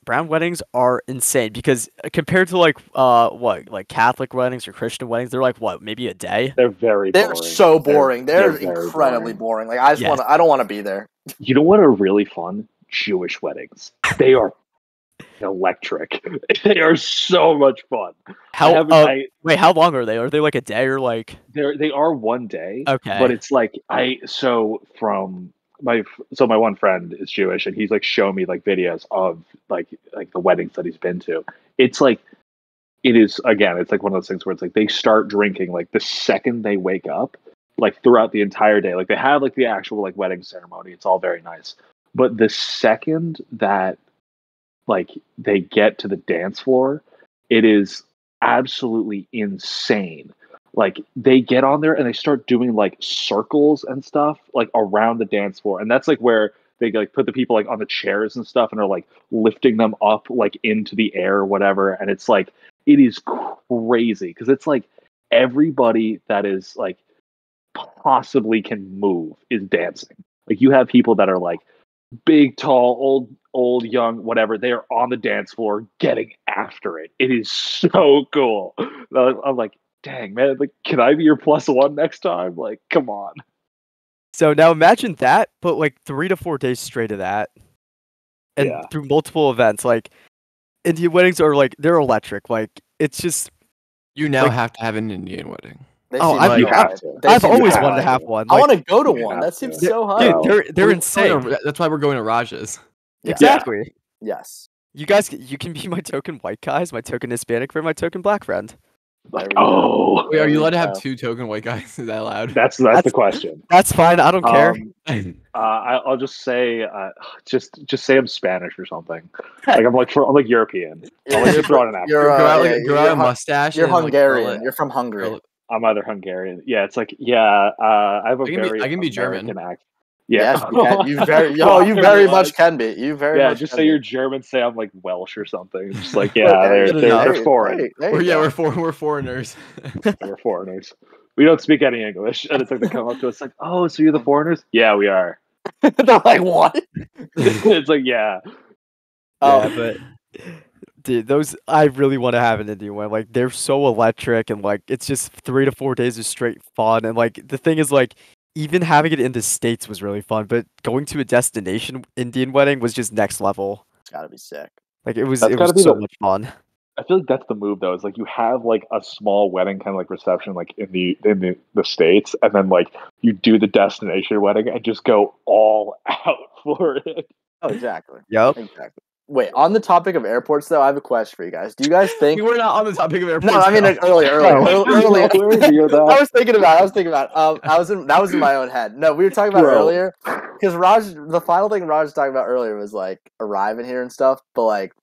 C: Brown weddings are insane because compared to like like Catholic weddings or Christian weddings, they're like maybe a day.
B: They're
D: they're so boring. They're incredibly boring. Like I don't want to be there.
B: You know what are really fun? Jewish weddings. They are electric. They are so much fun.
C: How long are they? Are they like a day or like?
B: They are one day.
C: Okay,
B: but it's like my one friend is Jewish and he's like showing me like videos of like the weddings that he's been to. It's like it's like one of those things where it's like they start drinking like the second they wake up, like throughout the entire day. Like they have like the actual like wedding ceremony. It's all very nice. But the second that like they get to the dance floor, it is absolutely insane. Like they get on there and they start doing like circles and stuff like around the dance floor. And that's like where they like put the people like on the chairs and stuff and are like lifting them up like into the air or whatever. And it's like, it is crazy because it's like everybody that is like possibly can move is dancing. Like you have people that are like big, tall, old, young, whatever. They are on the dance floor getting after it. It is so cool. I'm like, dang, man, like, can I be your +1 next time? Like, come on.
C: So now imagine that, but like 3 to 4 days straight of that. And through multiple events. Like, Indian weddings are like, they're electric. Like, it's just.
A: You now have to have an Indian wedding.
C: I've always wanted to have one.
D: I want to go to one. That seems so hard.
C: Dude, they're insane.
A: That's why we're going to Raj's.
C: Exactly.
D: Yes.
C: You guys, you can be my token white guys, my token Hispanic friend, my token black friend.
A: Wait, are you allowed to have 2 token white guys? Is that allowed?
B: That's the question.
C: That's fine. I don't care.
B: I'll just say, just say I'm Spanish or something. Like I'm like European. I'll let you throw out an accent.
A: Grow out a mustache.
D: You're Hungarian. You're from Hungary.
B: I'm either Hungarian. Yeah, it's like I have a
A: I can be German.
B: Accent.
D: Yeah, you very much can be. You very much
B: just say you're German. Say I'm like Welsh or something. Just like they're foreign.
A: We're foreigners.
B: We're foreigners. We don't speak any English, and it's like they come up to us like, "Oh, so you're the foreigners?" Yeah, we are.
D: They're like, "What?"
B: It's like, yeah.
C: But dude, those I really want to have an Indian one. Like they're so electric, and like it's just 3 to 4 days of straight fun. And like the thing is, like even having it in the States was really fun, but going to a destination Indian wedding was just next level.
D: It's gotta be sick.
C: Like it was so much fun.
B: I feel like that's the move though. Is like you have like a small wedding kind of like reception like in the States, and then like you do the destination wedding and just go all out for it.
D: Oh, exactly.
C: Yep.
D: Exactly. Wait, on the topic of airports though, I have a question for you guys. Do you guys think
A: we were not on the topic of airports?
D: No, I mean earlier. I was thinking about it. That was in my own head. No, we were talking about it earlier because the final thing Raj was talking about earlier was like arriving here and stuff. But like,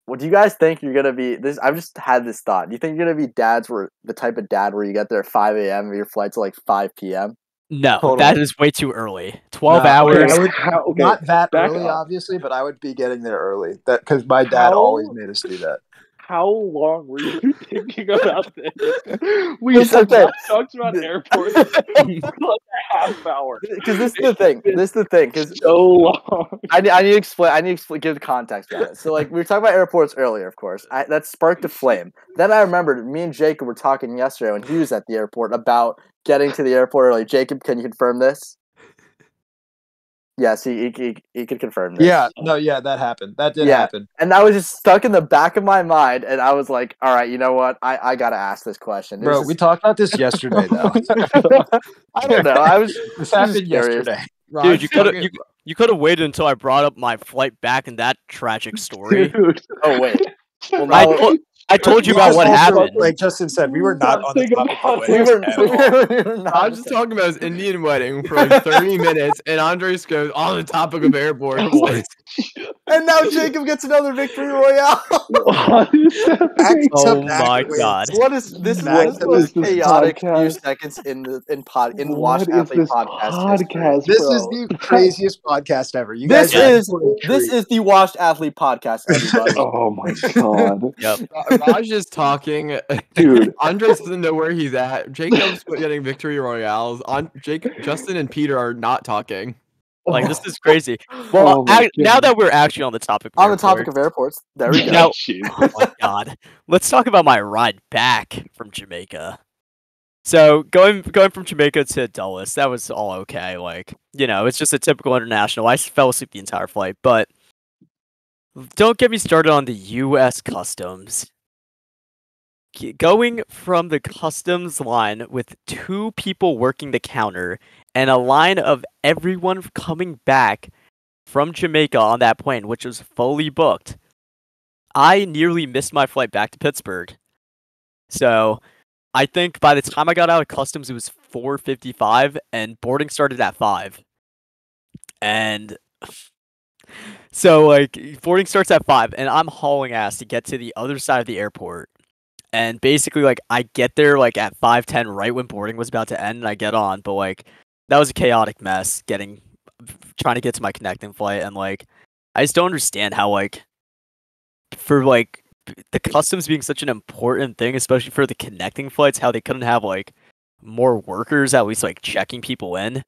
D: what do you guys think you're gonna be? I've just had this thought. Do you think you're gonna be the type of dad where you get there at 5 a.m. and your flight's at like 5 p.m.?
C: No, totally. That is way too early. 12 hours.
E: Not that early, obviously, but I would be getting there early. That because my dad always made us do that.
B: How long were you thinking about this? We have not talked about airports for like a half hour.
D: Because this is the thing. Because
B: so long.
D: I need to explain. Give the context on it. So like we were talking about airports earlier, of course. That sparked a flame. Then I remembered me and Jacob were talking yesterday when he was at the airport about getting to the airport early. Jacob, can you confirm this? Yes, he could confirm this.
E: Yeah, that happened. That did happen.
D: And that was just stuck in the back of my mind, and I was like, all right, you know what? I got to ask this question.
E: Bro, we talked about this yesterday, though.
D: I don't know.
E: This happened yesterday.
C: Dude, you could have waited until I brought up my flight back in that tragic story.
D: Dude. Oh, wait. Well,
C: I told you about what happened.
E: Like Justin said, we were not on the topic of
A: I was just talking about his Indian wedding for like 30 minutes, and Andres goes on the topic of airport.
D: And now Jacob gets another victory royale.
C: Oh my god!
D: What is this? Is the most chaotic few seconds in Washed Athlete podcast.
E: This is the craziest podcast ever.
D: This is the Washed Athlete podcast, everybody.
B: Oh my god!
C: Yep.
A: Raj is talking,
B: dude.
A: Andres doesn't know where he's at. Jacob's getting victory royales. Justin and Peter are not talking.
C: Like, this is crazy. Well, now that we're actually on the topic
D: of airports, there we go.
C: Oh my god. Let's talk about my ride back from Jamaica. So going from Jamaica to Dulles, that was all okay. Like, it's just a typical international. I fell asleep the entire flight, but don't get me started on the U.S. Customs. Going from the customs line with 2 people working the counter and a line of everyone coming back from Jamaica on that plane, which was fully booked, I nearly missed my flight back to Pittsburgh. So I think by the time I got out of customs, it was 4:55, and boarding started at 5. And so, like, boarding starts at 5, and I'm hauling ass to get to the other side of the airport. And basically, like, I get there, like, at 5:10, right when boarding was about to end, and I get on. But, like, that was a chaotic mess, trying to get to my connecting flight. And, like, I just don't understand how, like, for, like, the customs being such an important thing, especially for the connecting flights, how they couldn't have, like, more workers at least, like, checking people in.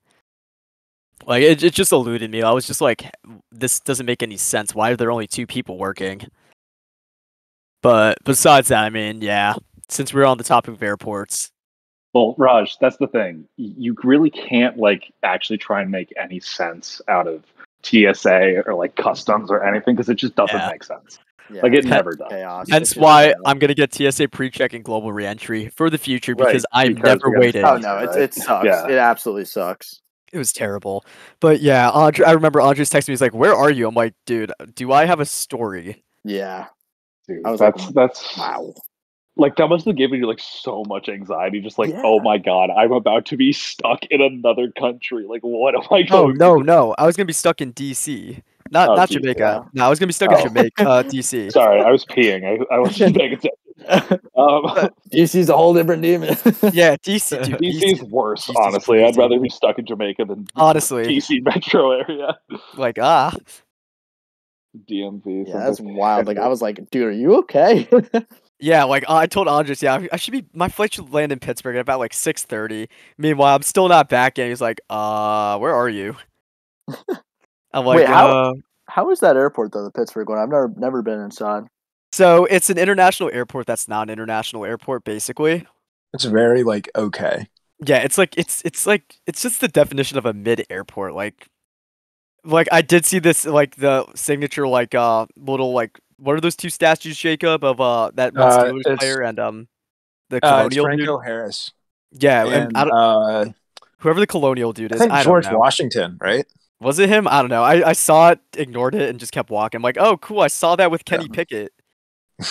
C: Like, it just eluded me. I was just like, this doesn't make any sense. Why are there only 2 people working? But besides that, I mean, yeah, since we're on the topic of airports.
B: Well, Raj, that's the thing. You really can't, like, actually try and make any sense out of TSA or, like, customs or anything, because it just doesn't make sense. Yeah, like, it never does.
D: Chaos.
C: Hence why I'm going to get TSA pre-check and global reentry for the future, because I've never waited.
D: Oh, no, it sucks. Yeah. It absolutely sucks.
C: It was terrible. But yeah, I remember Andres texted me, he's like, where are you? I'm like, dude, do I have a story?
D: Yeah.
B: Dude, that's wow. Like, that must have given you, like, so much anxiety. Just like, oh my god, I'm about to be stuck in another country. Like, what am I going
C: to do? No. I was going to be stuck in DC. Not Jamaica. Yeah. No, I was going to be stuck in Jamaica, DC.
B: Sorry, I was peeing. I wasn't paying attention.
D: DC's a whole different demon.
C: Yeah, DC. Dude,
B: DC's worse, honestly. I'd rather be stuck in Jamaica than DC metro area.
C: Like,
B: DMV.
D: Yeah, that's wild. Like, I was like, dude, are you okay?
C: Yeah, like, I told Andres, my flight should land in Pittsburgh at about, like, 6:30. Meanwhile, I'm still not back yet. He's like, where are you? I'm like,
D: wait, how is that airport, though, the Pittsburgh one? I've never been inside.
C: So, it's an international airport that's not an international airport, basically.
E: It's very, like, okay.
C: Yeah, it's just the definition of a mid-airport, like I did see this, like, the signature, like, little, like, what are those two statues, Jacob, of that one Steelers player and the Colonial dude?
E: Franco Harris.
C: Yeah, and whoever the Colonial dude is,
E: I think George
C: don't know.
E: Washington, right?
C: Was it him? I don't know. I saw it, ignored it, and just kept walking. I'm like, oh, cool. I saw that with Kenny Pickett.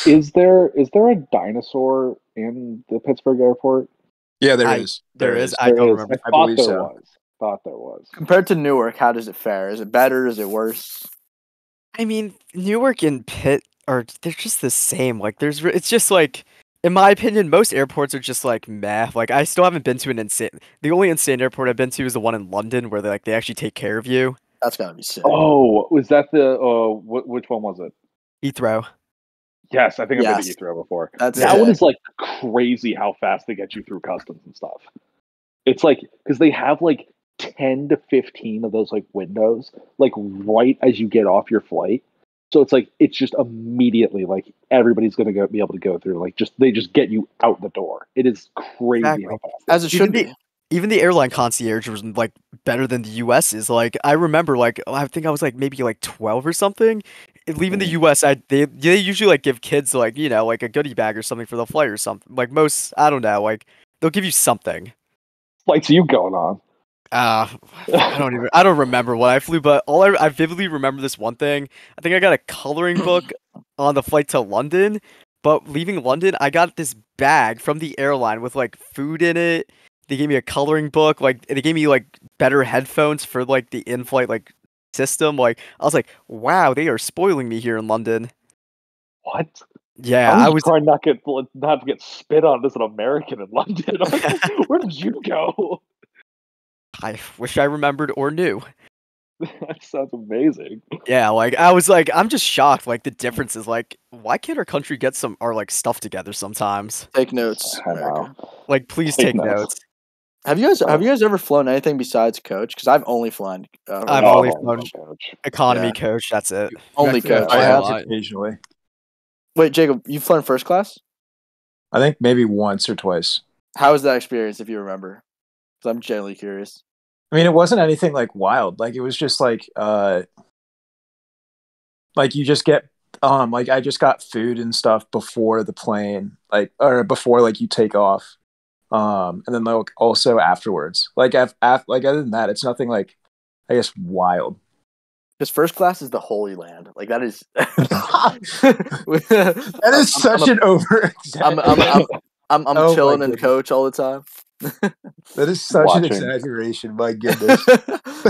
B: Is there a dinosaur in the Pittsburgh airport?
E: Yeah, there is.
C: There is. I don't remember.
B: I thought there was.
D: Compared to Newark, how does it fare? Is it better? Is it worse?
C: I mean, Newark and Pitt they're just the same. Like, it's just like, in my opinion, most airports are just like meh. Like, I still haven't been to an insane. The only insane airport I've been to is the one in London, where they actually take care of you.
D: That's gotta be sick.
B: Oh, was that the which one was it?
C: Heathrow.
B: Yes, I think I've been to Heathrow before. That one is like crazy how fast they get you through customs and stuff. It's like, because they have like 10 to 15 of those like windows, like right as you get off your flight. So it's like, it's just immediately like everybody's going to be able to go through. Like, they just get you out the door. It is crazy how fast.
D: As it should be.
C: Even the airline concierge was like better than the US is. Like, I remember, like, I think I was like maybe like 12 or something. Leaving the US, they usually like give kids like, you know, like a goodie bag or something for the flight or something. Like most, I don't know, like they'll give you something.
B: Flights are you going on?
C: I don't remember what I flew, but I vividly remember this one thing. I think I got a coloring book on the flight to London, but leaving London, I got this bag from the airline with like food in it. They gave me a coloring book, like they gave me like better headphones for like the in-flight like system. Like, I was like, wow, they are spoiling me here in London.
B: What?
C: Yeah,
B: I was trying not to get spit on as an American in London. Where did you go?
C: I wish I remembered or knew.
B: That sounds amazing.
C: Yeah, like I was like, I'm just shocked. Like the differences. Like, why can't our country get our like stuff together sometimes?
D: Take notes, America.
C: Like, please take notes.
D: Have you guys ever flown anything besides coach? Because I've only flown.
C: I've only flown economy coach. That's it.
D: Only coach.
E: I have occasionally.
D: Wait, Jacob, you've flown first class?
E: I think maybe once or twice.
D: How was that experience, if you remember? Because I'm genuinely curious.
E: I mean, it wasn't anything like wild. Like, it was just like you just get like I just got food and stuff before the plane, like, or before like you take off. And then like also afterwards, like like other than that, it's nothing like, I guess, wild.
D: Because first class is the Holy Land. Like, that is
E: that is such an over.
D: I'm chilling in coach all the time.
E: That is such an exaggeration. My goodness,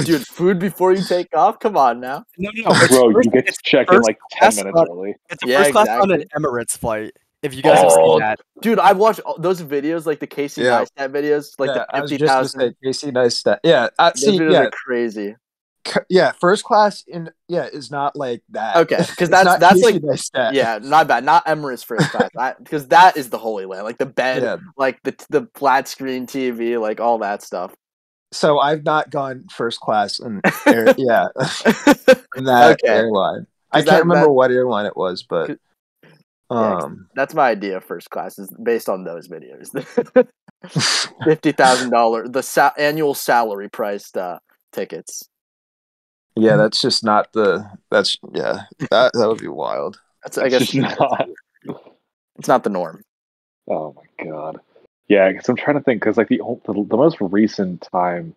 D: dude! Food before you take off. Come on now.
C: No,
B: bro, you get to check in like 10 minutes early.
C: It's first class on an Emirates flight. If you guys have seen that,
D: dude, I watched those videos, like the Casey Neistat videos, like the 50,000.
E: Casey Neistat. Yeah,
D: those videos are crazy.
E: Yeah, first class is not like that.
D: Okay, because that's like not bad. Not Emirates first class, because that is the Holy Land, like the bed, like the flat screen TV, like all that stuff.
E: So I've not gone first class in in that airline. I can't remember what airline it was, but
D: that's my idea of first class is based on those videos. $50,000, the annual salary priced tickets.
E: Yeah, that's just not that would be wild.
D: That's, I guess, it's not the norm.
B: Oh my god. Yeah, because I'm trying to think, because like the most recent time,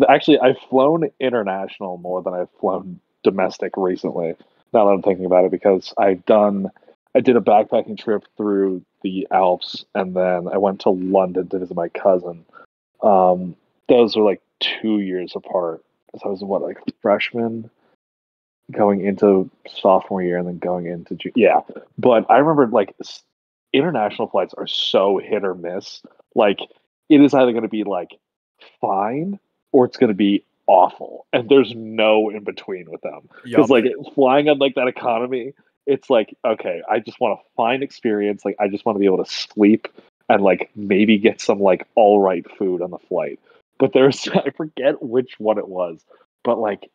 B: actually I've flown international more than I've flown domestic recently. Now that I'm thinking about it, because I did a backpacking trip through the Alps, and then I went to London to visit my cousin. Those were like 2 years apart. So I was like a freshman going into sophomore year and then going into but I remember like international flights are so hit or miss. Like, it is either going to be like fine or it's going to be awful, and there's no in between with them. Because like flying on like that economy, it's like, okay, I just want a fine experience. Like, I just want to be able to sleep and like maybe get some like all right food on the flight. But I forget which one it was, but like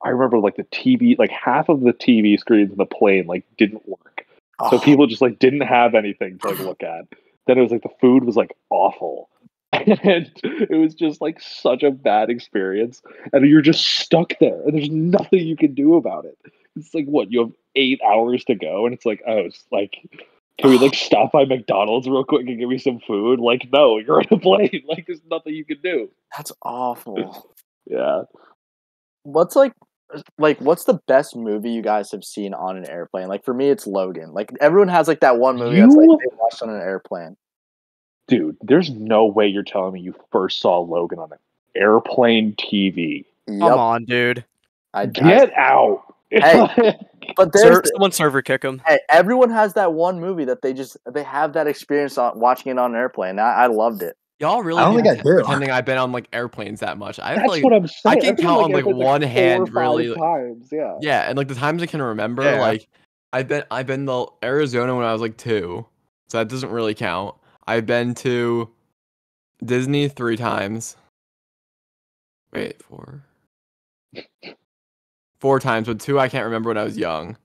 B: I remember like the TV, like half of the TV screens in the plane like didn't work, so people just like didn't have anything to like look at. Then it was like the food was like awful, and it was just like such a bad experience, and you're just stuck there, and there's nothing you can do about it it's like what, you have 8 hours to go, and it's like, oh, it's like, can we like stop by McDonald's real quick and give me some food? Like, no, you're on a plane. Like, there's nothing you can do.
D: That's awful.
B: Yeah.
D: What's what's the best movie you guys have seen on an airplane? Like for me, it's Logan. Like everyone has like that one movie that's like they watched on an airplane.
B: Dude, there's no way you're telling me you first saw Logan on an airplane TV.
D: Yep.
C: Come on, dude.
B: Get out.
D: Hey, but there's
C: someone server kick him.
D: Hey, everyone has that one movie that they have that experience on watching it on an airplane. I loved it.
A: Y'all really pretending I've been on like airplanes that much.
B: That's what I'm saying.
A: I can count on like one hand, really.
B: Times, yeah.
A: Yeah, and like the times I can remember, like I've been to Arizona when I was like 2, so that doesn't really count. I've been to Disney 3 times. Wait, 4. 4 times, but 2 I can't remember when I was young.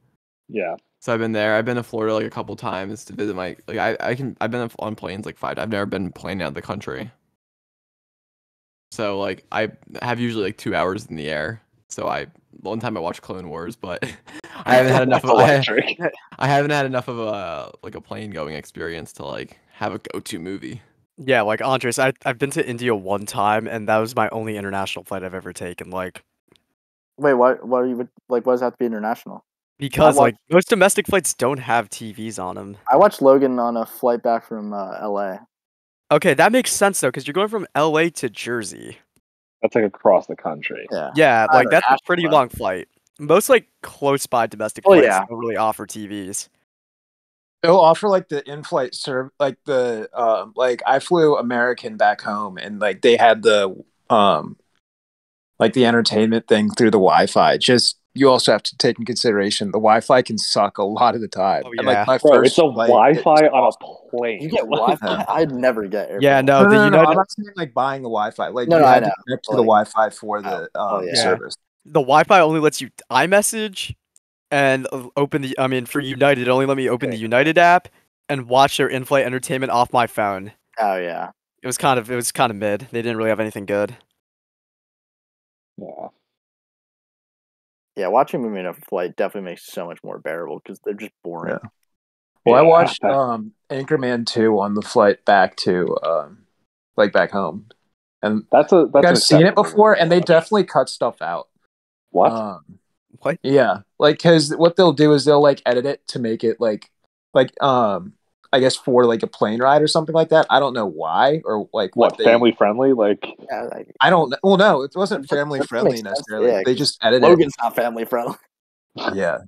B: Yeah.
A: So I've been there. I've been to Florida like a couple times to visit my I've been on planes like 5. I've never been planing out of the country. So like I have usually like 2 hours in the air. So one time I watched Clone Wars, but I haven't had enough of I haven't had enough of a like a plane going experience to like have a go-to movie.
C: Yeah, like Andres, I've been to India 1 time, and that was my only international flight I've ever taken. Like,
D: wait, why you like? Why does it have to be international?
C: Because like most domestic flights don't have TVs on them.
D: I watched Logan on a flight back from LA.
C: Okay, that makes sense though, because you're going from LA to Jersey.
B: That's like across the country.
C: Yeah, like that's a pretty long flight. Most like close by domestic flights don't really offer TVs.
E: They'll offer like the in-flight serve, like the like I flew American back home, and like they had the like the entertainment thing through the Wi-Fi. Just you also have to take in consideration the Wi-Fi can suck a lot of the time.
C: Oh, yeah.
E: And like my
B: Bro,
E: first
B: it's a Wi-Fi on a plane.
D: You get Wi-Fi? I'd never get airplane.
C: Yeah, no,
E: no, I'm not saying like buying the Wi-Fi. Like you had to connect to the Wi-Fi for the service.
C: The Wi-Fi only lets you iMessage and open the. I mean, for United, it only let me open the United app and watch their in-flight entertainment off my phone.
D: Oh yeah,
C: it was kind of mid. They didn't really have anything good.
B: Yeah.
D: Yeah, watching a movie in a flight definitely makes it so much more bearable because they're just boring.
E: Yeah. Well, I watched Anchorman 2 on the flight back to like back home, and I've seen it before, and they definitely cut stuff out.
B: What?
C: What?
E: Yeah, like because what they'll do is they'll like edit it to make it like I guess for like a plane ride or something like that. I don't know why or like
B: what family friendly. Like
E: I don't know. Well, no, it wasn't family friendly necessarily.
D: Yeah,
E: they just edited
D: Logan's not family friendly.
E: Yeah.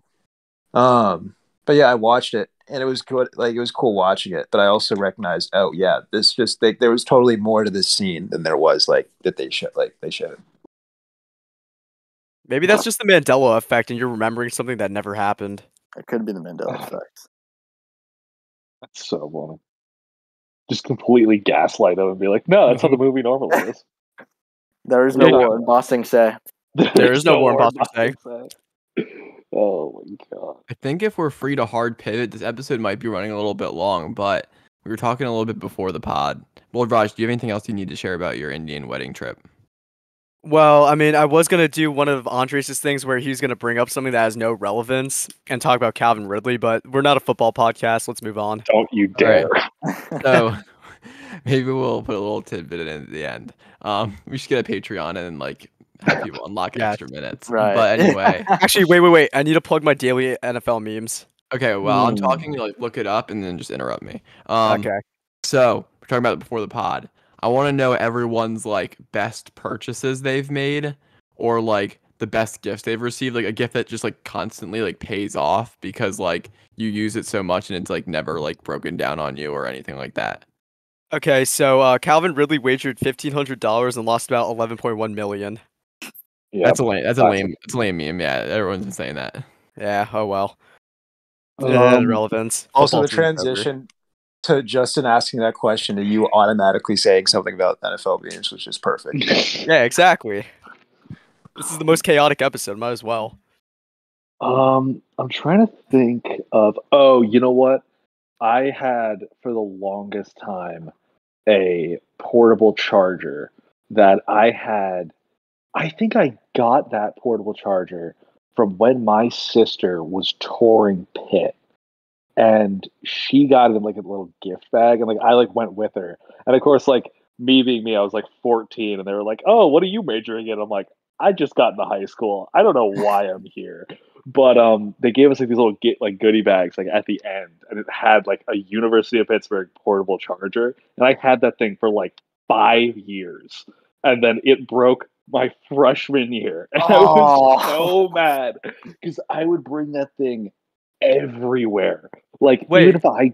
E: But yeah, I watched it and it was good. Like it was cool watching it. But I also recognized, oh yeah, this just there was totally more to this scene than there was like that they showed.
C: Maybe that's just the Mandela effect, and you're remembering something that never happened.
D: It could be the Mandela effect.
B: That's so funny. Just completely gaslight them and be like, no, that's how the movie normally is.
D: There is no war in Boston say.
C: There is no war in Boston say.
B: Oh my god.
A: I think if we're free to hard pivot, this episode might be running a little bit long, but we were talking a little bit before the pod. Well, Raj, do you have anything else you need to share about your Indian wedding trip?
C: Well, I mean, I was going to do one of Andres' things where he's going to bring up something that has no relevance and talk about Calvin Ridley, but we're not a football podcast. Let's move on.
B: Don't you dare.
A: Right. So maybe we'll put a little tidbit in at the end. We should get a Patreon and like have people unlock extra minutes.
D: Right.
A: But anyway.
C: Actually, wait. I need to plug my daily NFL memes.
A: Okay, well, I'm talking, like, look it up and then just interrupt me.
C: Okay.
A: So, we're talking about it before the pod. I want to know everyone's, like, best purchases they've made or, like, the best gifts they've received. Like, a gift that just, like, constantly, like, pays off because, like, you use it so much and it's, like, never, like, broken down on you or anything like that.
C: Okay, so Calvin Ridley wagered $1,500 and lost about $11.1 million.
A: Yeah, that's a lame meme. Yeah, everyone's been saying that.
C: Yeah, oh well. Relevance.
E: Also, the transition to Justin asking that question to you automatically saying something about NFL games was just perfect.
C: Yeah, exactly. This is the most chaotic episode. Might as well.
B: I'm trying to think of. Oh, you know what? I had for the longest time a portable charger that I had. I think I got that portable charger from when my sister was touring Pitt, and she got it in like a little gift bag, and like I like went with her, and of course like me being me, I was like 14, and they were like, "Oh, what are you majoring in?" I'm like, "I just got into high school. I don't know why I'm here." But they gave us like these little goodie bags like at the end, and it had like a University of Pittsburgh portable charger, and I had that thing for like 5 years, and then it broke my freshman year, and I was so mad because I would bring that thing everywhere. Like,
C: Wait,
B: even if I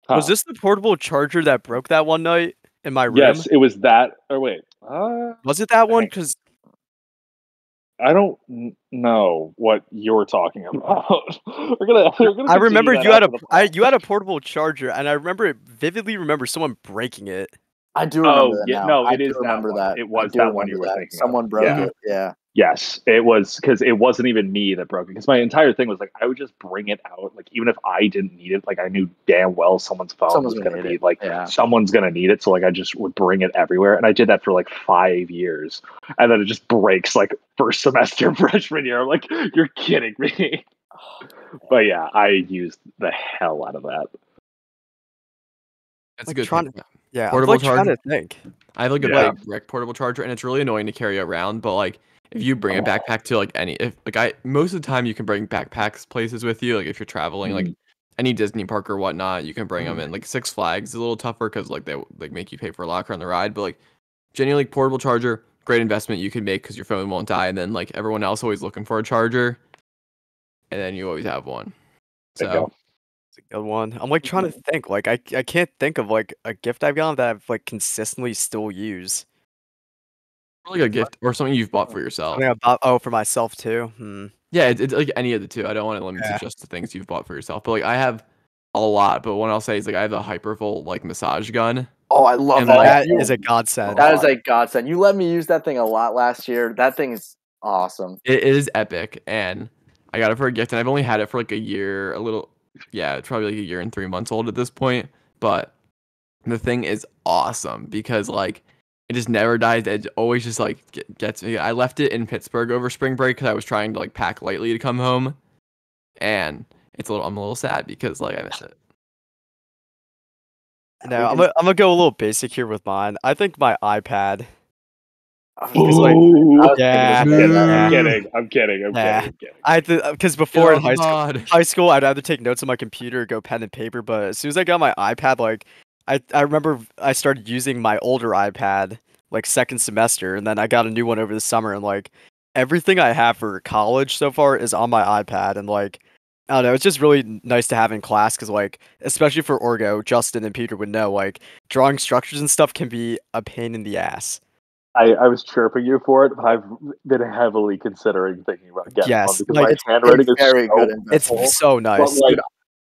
C: was this the portable charger that broke that one night in my room?
B: Yes, it was that. Or wait,
C: was it that one? Because
B: I don't know what you're talking about. we're gonna.
C: I remember you had a portable charger, and I vividly remember someone breaking it.
D: I do remember that
B: yeah,
D: now.
B: no,
D: I
B: it
D: do
B: is
D: remember that.
B: It was that one you were thinking
D: Someone
B: of.
D: broke it. Yeah.
B: Yes, it was, because it wasn't even me that broke it. Because my entire thing was like I would just bring it out, like even if I didn't need it, like I knew damn well someone's phone was going to be like someone's going to need it, so like I just would bring it everywhere, and I did that for like 5 years, and then it just breaks like first semester freshman year. I'm like, you're kidding me. But yeah, I used the hell out of that.
A: That's a good thing.
C: Yeah,
A: portable charger.
C: Trying to think.
A: I have like a big brick portable charger, and it's really annoying to carry around. But like, if you bring a backpack to like most of the time you can bring backpacks places with you. Like if you're traveling, like any Disney park or whatnot, you can bring them in. Like Six Flags is a little tougher because like they like make you pay for a locker on the ride. But like, genuinely portable charger, great investment you can make because your phone won't die. And then like everyone else always looking for a charger, and then you always have one. So.
C: A good one. I'm like trying to think. Like I can't think of like a gift I've gotten that I've like consistently still use.
A: Like a gift or something you've bought for yourself.
C: I mean, for myself too.
A: Yeah, it's like any of the two. I don't want to limit it just to things you've bought for yourself. But like I have a lot. But what I'll say is like I have a Hypervolt like massage gun.
D: Oh, I love that.
C: That is a godsend.
D: That is a godsend. You let me use that thing a lot last year. That thing is awesome.
A: It is epic, and I got it for a gift, and I've only had it for like a year, it's probably like a year and 3 months old at this point, but the thing is awesome because like it just never dies. It always just like gets me. I left it in Pittsburgh over spring break because I was trying to like pack lightly to come home, and I'm a little sad because like I miss it.
C: No, I'm gonna go a little basic here with mine. I think my iPad.
B: I'm kidding.
C: Because before in high school, I'd either take notes on my computer or go pen and paper. But as soon as I got my iPad, like I remember I started using my older iPad like second semester, and then I got a new one over the summer, and like everything I have for college so far is on my iPad, and like I don't know, it's just really nice to have in class because like especially for Orgo, Justin and Peter would know like drawing structures and stuff can be a pain in the ass.
B: I was chirping you for it, but I've been heavily considering thinking about getting one because
C: like,
B: my handwriting is
D: very good.
C: It's so nice.
B: But, like,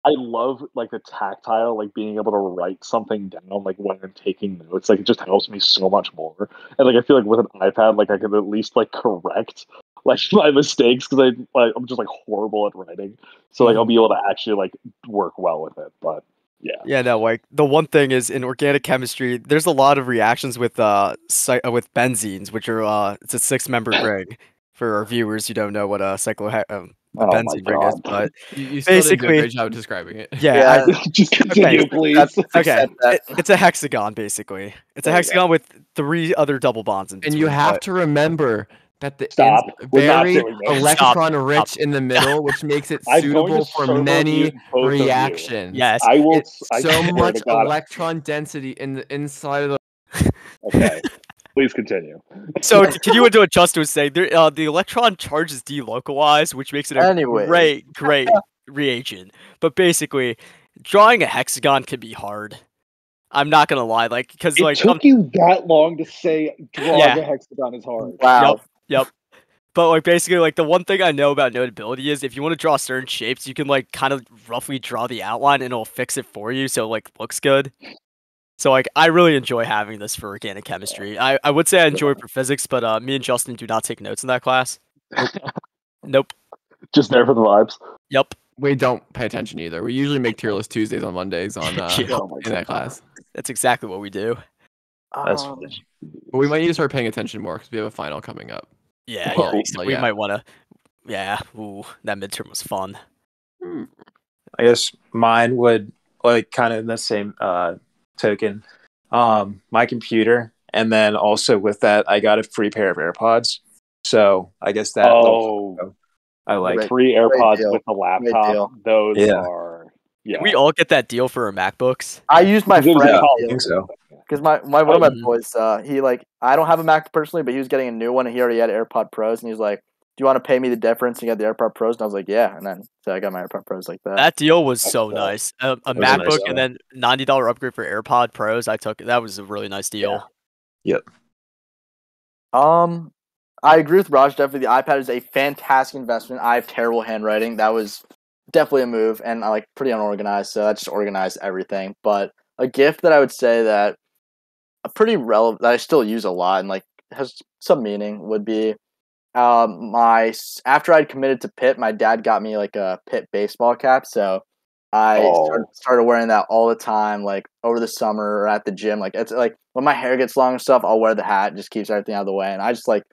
B: I love like the tactile, like being able to write something down, like when I'm taking notes. Like it just helps me so much more. And like I feel like with an iPad, like I can at least like correct like my mistakes because I'm just like horrible at writing. So like I'll be able to actually like work well with it. But yeah,
C: no, like the one thing is in organic chemistry, there's a lot of reactions with benzenes, which are it's a 6-member ring. For our viewers who don't know what a benzene ring is, but
A: you still did a great job of describing it.
C: Yeah.
B: Just continue, please.
C: Okay, it's a hexagon basically. It's a hexagon with 3 other double bonds in between.
A: And you have to remember that the
B: very
A: electron rich in the middle, which makes it suitable for many reactions.
C: Yes,
A: so much electron density in the inside of the.
B: Okay, please continue.
C: So can you do what Justin was saying? The electron charge is delocalized, which makes it a great reagent. But basically, drawing a hexagon can be hard. I'm not gonna lie, like because
B: it took you that long to say drawing a hexagon is hard.
D: Wow.
C: Yep. But like basically like the one thing I know about notability is if you want to draw certain shapes, you can like kind of roughly draw the outline and it'll fix it for you so it like looks good. So like I really enjoy having this for organic chemistry. I would say I enjoy it for physics, but me and Justin do not take notes in that class. Nope.
B: Just there for the vibes.
C: Yep.
A: We don't pay attention either. We usually make tier list Tuesdays on Mondays in that class.
C: That's exactly what we do.
B: That's
A: but we might need to start paying attention more because we have a final coming up.
C: Yeah, we might want to. Yeah, ooh, that midterm was fun.
E: I guess mine would like kind of in the same token. My computer, and then also with that, I got a free pair of AirPods. So I guess that little I like
B: free AirPods with a laptop. Those are
C: Did we all get that deal for our MacBooks?
D: I used my friend's
E: I
D: deal.
E: think so.
D: Because my one of my boys, he like I don't have a Mac personally, but he was getting a new one and he already had AirPod Pros and he was like, "Do you want to pay me the difference?" And he got the AirPod Pros and I was like, "Yeah." And then so I got my AirPod Pros like that.
C: That deal was so nice. A MacBook
E: nice
C: and then $90 upgrade for AirPod Pros. I took that was a really nice deal.
E: Yeah.
D: Yep. I agree with Raj. Definitely, the iPad is a fantastic investment. I have terrible handwriting. That was definitely a move, and I like pretty unorganized, so that just organized everything. But a gift that I would say that a pretty relevant that I still use a lot and like has some meaning would be after I'd committed to Pitt, my dad got me like a Pitt baseball cap, so I started wearing that all the time, like over the summer or at the gym. Like it's like when my hair gets long and stuff, I'll wear the hat. It just keeps everything out of the way, and I just like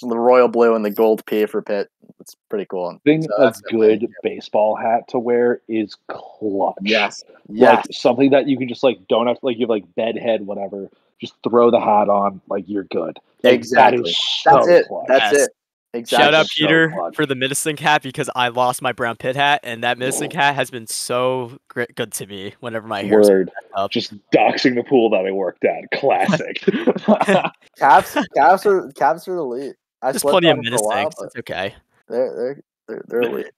D: the royal blue and the gold P for Pitt. It's pretty cool.
B: I think a good baseball hat to wear is clutch.
D: Yes.
B: Like something that you can just like don't have to, like you have like bed head, whatever. Just throw the hat on, like you're good. Like,
D: exactly.
B: That is so
D: That's it.
B: clutch.
D: That's it. Exactly.
C: Shout out Peter for the medicine hat because I lost my brown Pitt hat, and that medicine hat has been so good to me whenever my hair's up.
B: Just doxing the pool that I worked at. Classic.
D: Caps are elite.
C: There's plenty of medicine. It's okay.
D: They're elite.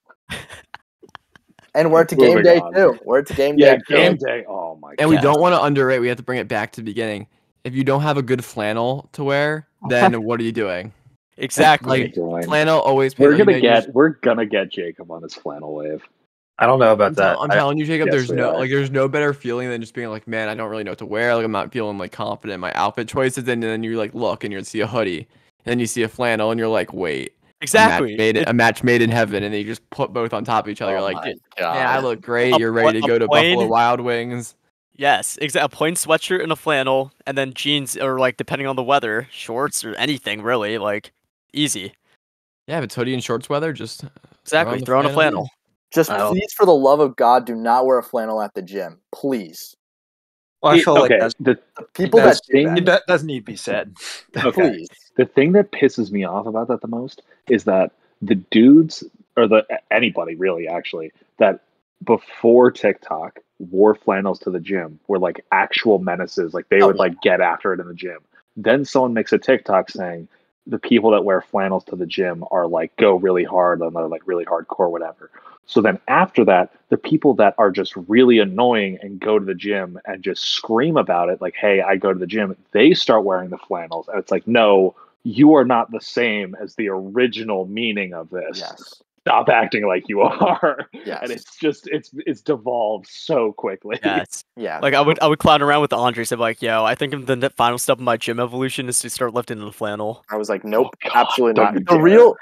D: And we're to game day too. We're to game day.
B: Game day. Oh my god.
A: And we don't want to underrate. We have to bring it back to the beginning. If you don't have a good flannel to wear, then what are you doing?
C: Exactly.
A: Like, flannel always.
B: We're gonna get Jacob on his flannel wave.
E: I don't know about that.
A: I'm telling you, Jacob. There's no better feeling than just being like, man, I don't really know what to wear. Like I'm not feeling like confident in my outfit choices. And then you like look and you see a hoodie, and then you see a flannel, and you're like, wait.
C: Exactly.
A: A match made in heaven, and then you just put both on top of each other. You're like, yeah, I look great. You're ready to go to Buffalo Wild Wings.
C: Yes, exactly. A plain sweatshirt and a flannel, and then jeans, or like depending on the weather, shorts or anything really. Like easy.
A: Yeah, if it's hoodie and shorts weather, just
C: throw on a flannel.
D: Just please, for the love of God, do not wear a flannel at the gym, please.
E: Well, I feel like that's
D: the people
E: that doesn't need to be said.
B: Okay.
D: Please.
B: The thing that pisses me off about that the most is that the dudes, or anybody really actually, that before TikTok wore flannels to the gym were like actual menaces. Like they would like get after it in the gym. Then someone makes a TikTok saying the people that wear flannels to the gym are like go really hard and they're like really hardcore, whatever. So then after that, the people that are just really annoying and go to the gym and just scream about it, like, hey, I go to the gym, they start wearing the flannels. And it's like, no, you are not the same as the original meaning of this.
D: Yes.
B: Stop acting like you are.
D: Yes.
B: And it's just it's devolved so quickly.
C: Yes.
D: Yeah.
C: Like I would clown around with Andres. I'm like, yo, I think the final step of my gym evolution is to start lifting in the flannel.
D: I was like, nope, absolutely not. The real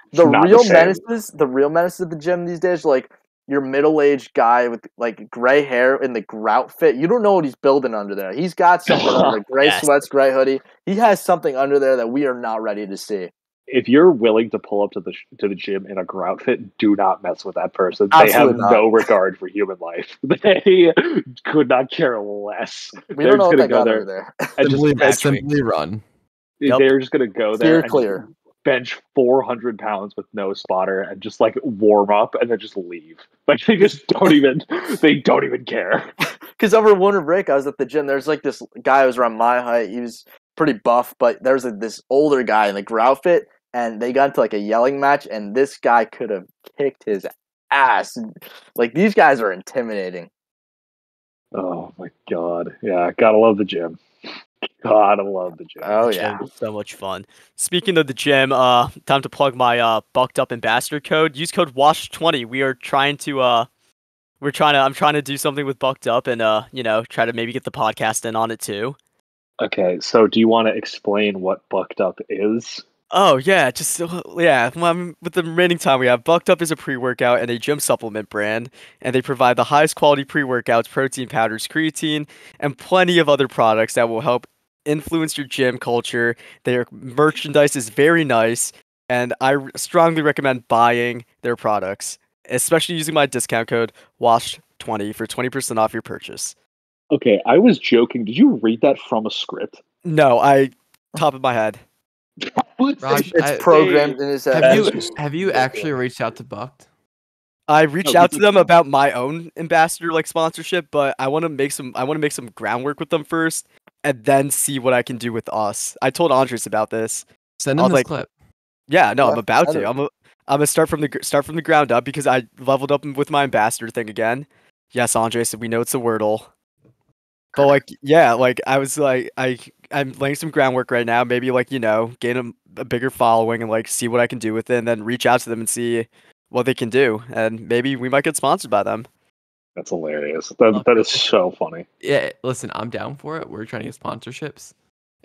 D: menaces at the gym these days are like your middle-aged guy with like gray hair in the grout fit. You don't know what he's building under there. He's got something under gray sweats, gray hoodie. He has something under there that we are not ready to see.
B: If you're willing to pull up to the gym in a grout fit, do not mess with that person.
D: Absolutely
B: they have no regard for human life. They could not care less.
D: We don't know what they got over there.
B: And
A: simply run.
B: They're just going to go there
D: clear.
B: And bench 400 pounds with no spotter and just like warm up and then just leave. Like they just don't even care.
D: Because over winter break, I was at the gym. There's like this guy who was around my height. He was pretty buff, but there's this older guy in the grout fit. And they got into like a yelling match, and this guy could have kicked his ass. Like these guys are intimidating.
B: Oh my god! Yeah, gotta love the gym. Gotta love the gym.
D: Oh yeah,
C: so much fun. Speaking of the gym, time to plug my Bucked Up ambassador code. Use code WASH20. We are trying to I'm trying to do something with Bucked Up, and try to maybe get the podcast in on it too.
B: Okay, so do you want to explain what Bucked Up is?
C: Oh, yeah, with the remaining time we have, Bucked Up is a pre-workout and a gym supplement brand, and they provide the highest quality pre-workouts, protein powders, creatine, and plenty of other products that will help influence your gym culture. Their merchandise is very nice. and I strongly recommend buying their products, especially using my discount code WASH20 for 20% off your purchase.
B: Okay, I was joking. Did you read that from a script?
C: No, top of my head.
A: Raj,
D: it's programmed in his head.
A: Have you actually reached out to Bucked?
C: I reached out to them about my own ambassador sponsorship, but I want to make some groundwork with them first, and then see what I can do with us. I told Andres about this.
A: Send him this clip.
C: Yeah, no, I'm about to. I'm gonna start from the ground up because I leveled up with my ambassador thing again. Yes, Andres, we know it's a Wordle. But I was I'm laying some groundwork right now. Maybe gain a bigger following and see what I can do with it, and then reach out to them and see what they can do, and maybe we might get sponsored by them.
B: That's hilarious. That is so funny.
A: Yeah, listen, I'm down for it. We're trying to get sponsorships.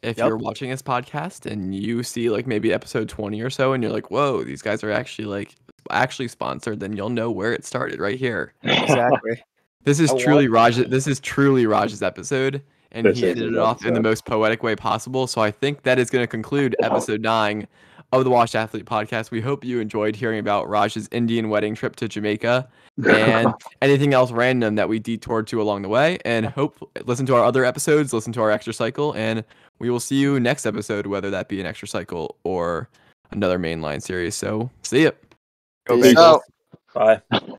A: If you're watching this podcast and you see maybe episode 20 or so, and you're like, "Whoa, these guys are actually sponsored," then you'll know where it started right here.
C: Exactly.
A: This is truly Raj's episode, and he ended it off in the most poetic way possible. So I think that is going to conclude episode 9 of the Washed Athlete podcast. We hope you enjoyed hearing about Raj's Indian wedding trip to Jamaica and anything else random that we detoured to along the way. And listen to our other episodes, listen to our extra cycle, and we will see you next episode, whether that be an extra cycle or another mainline series. So see ya.
C: Go Bengals.
E: Bye.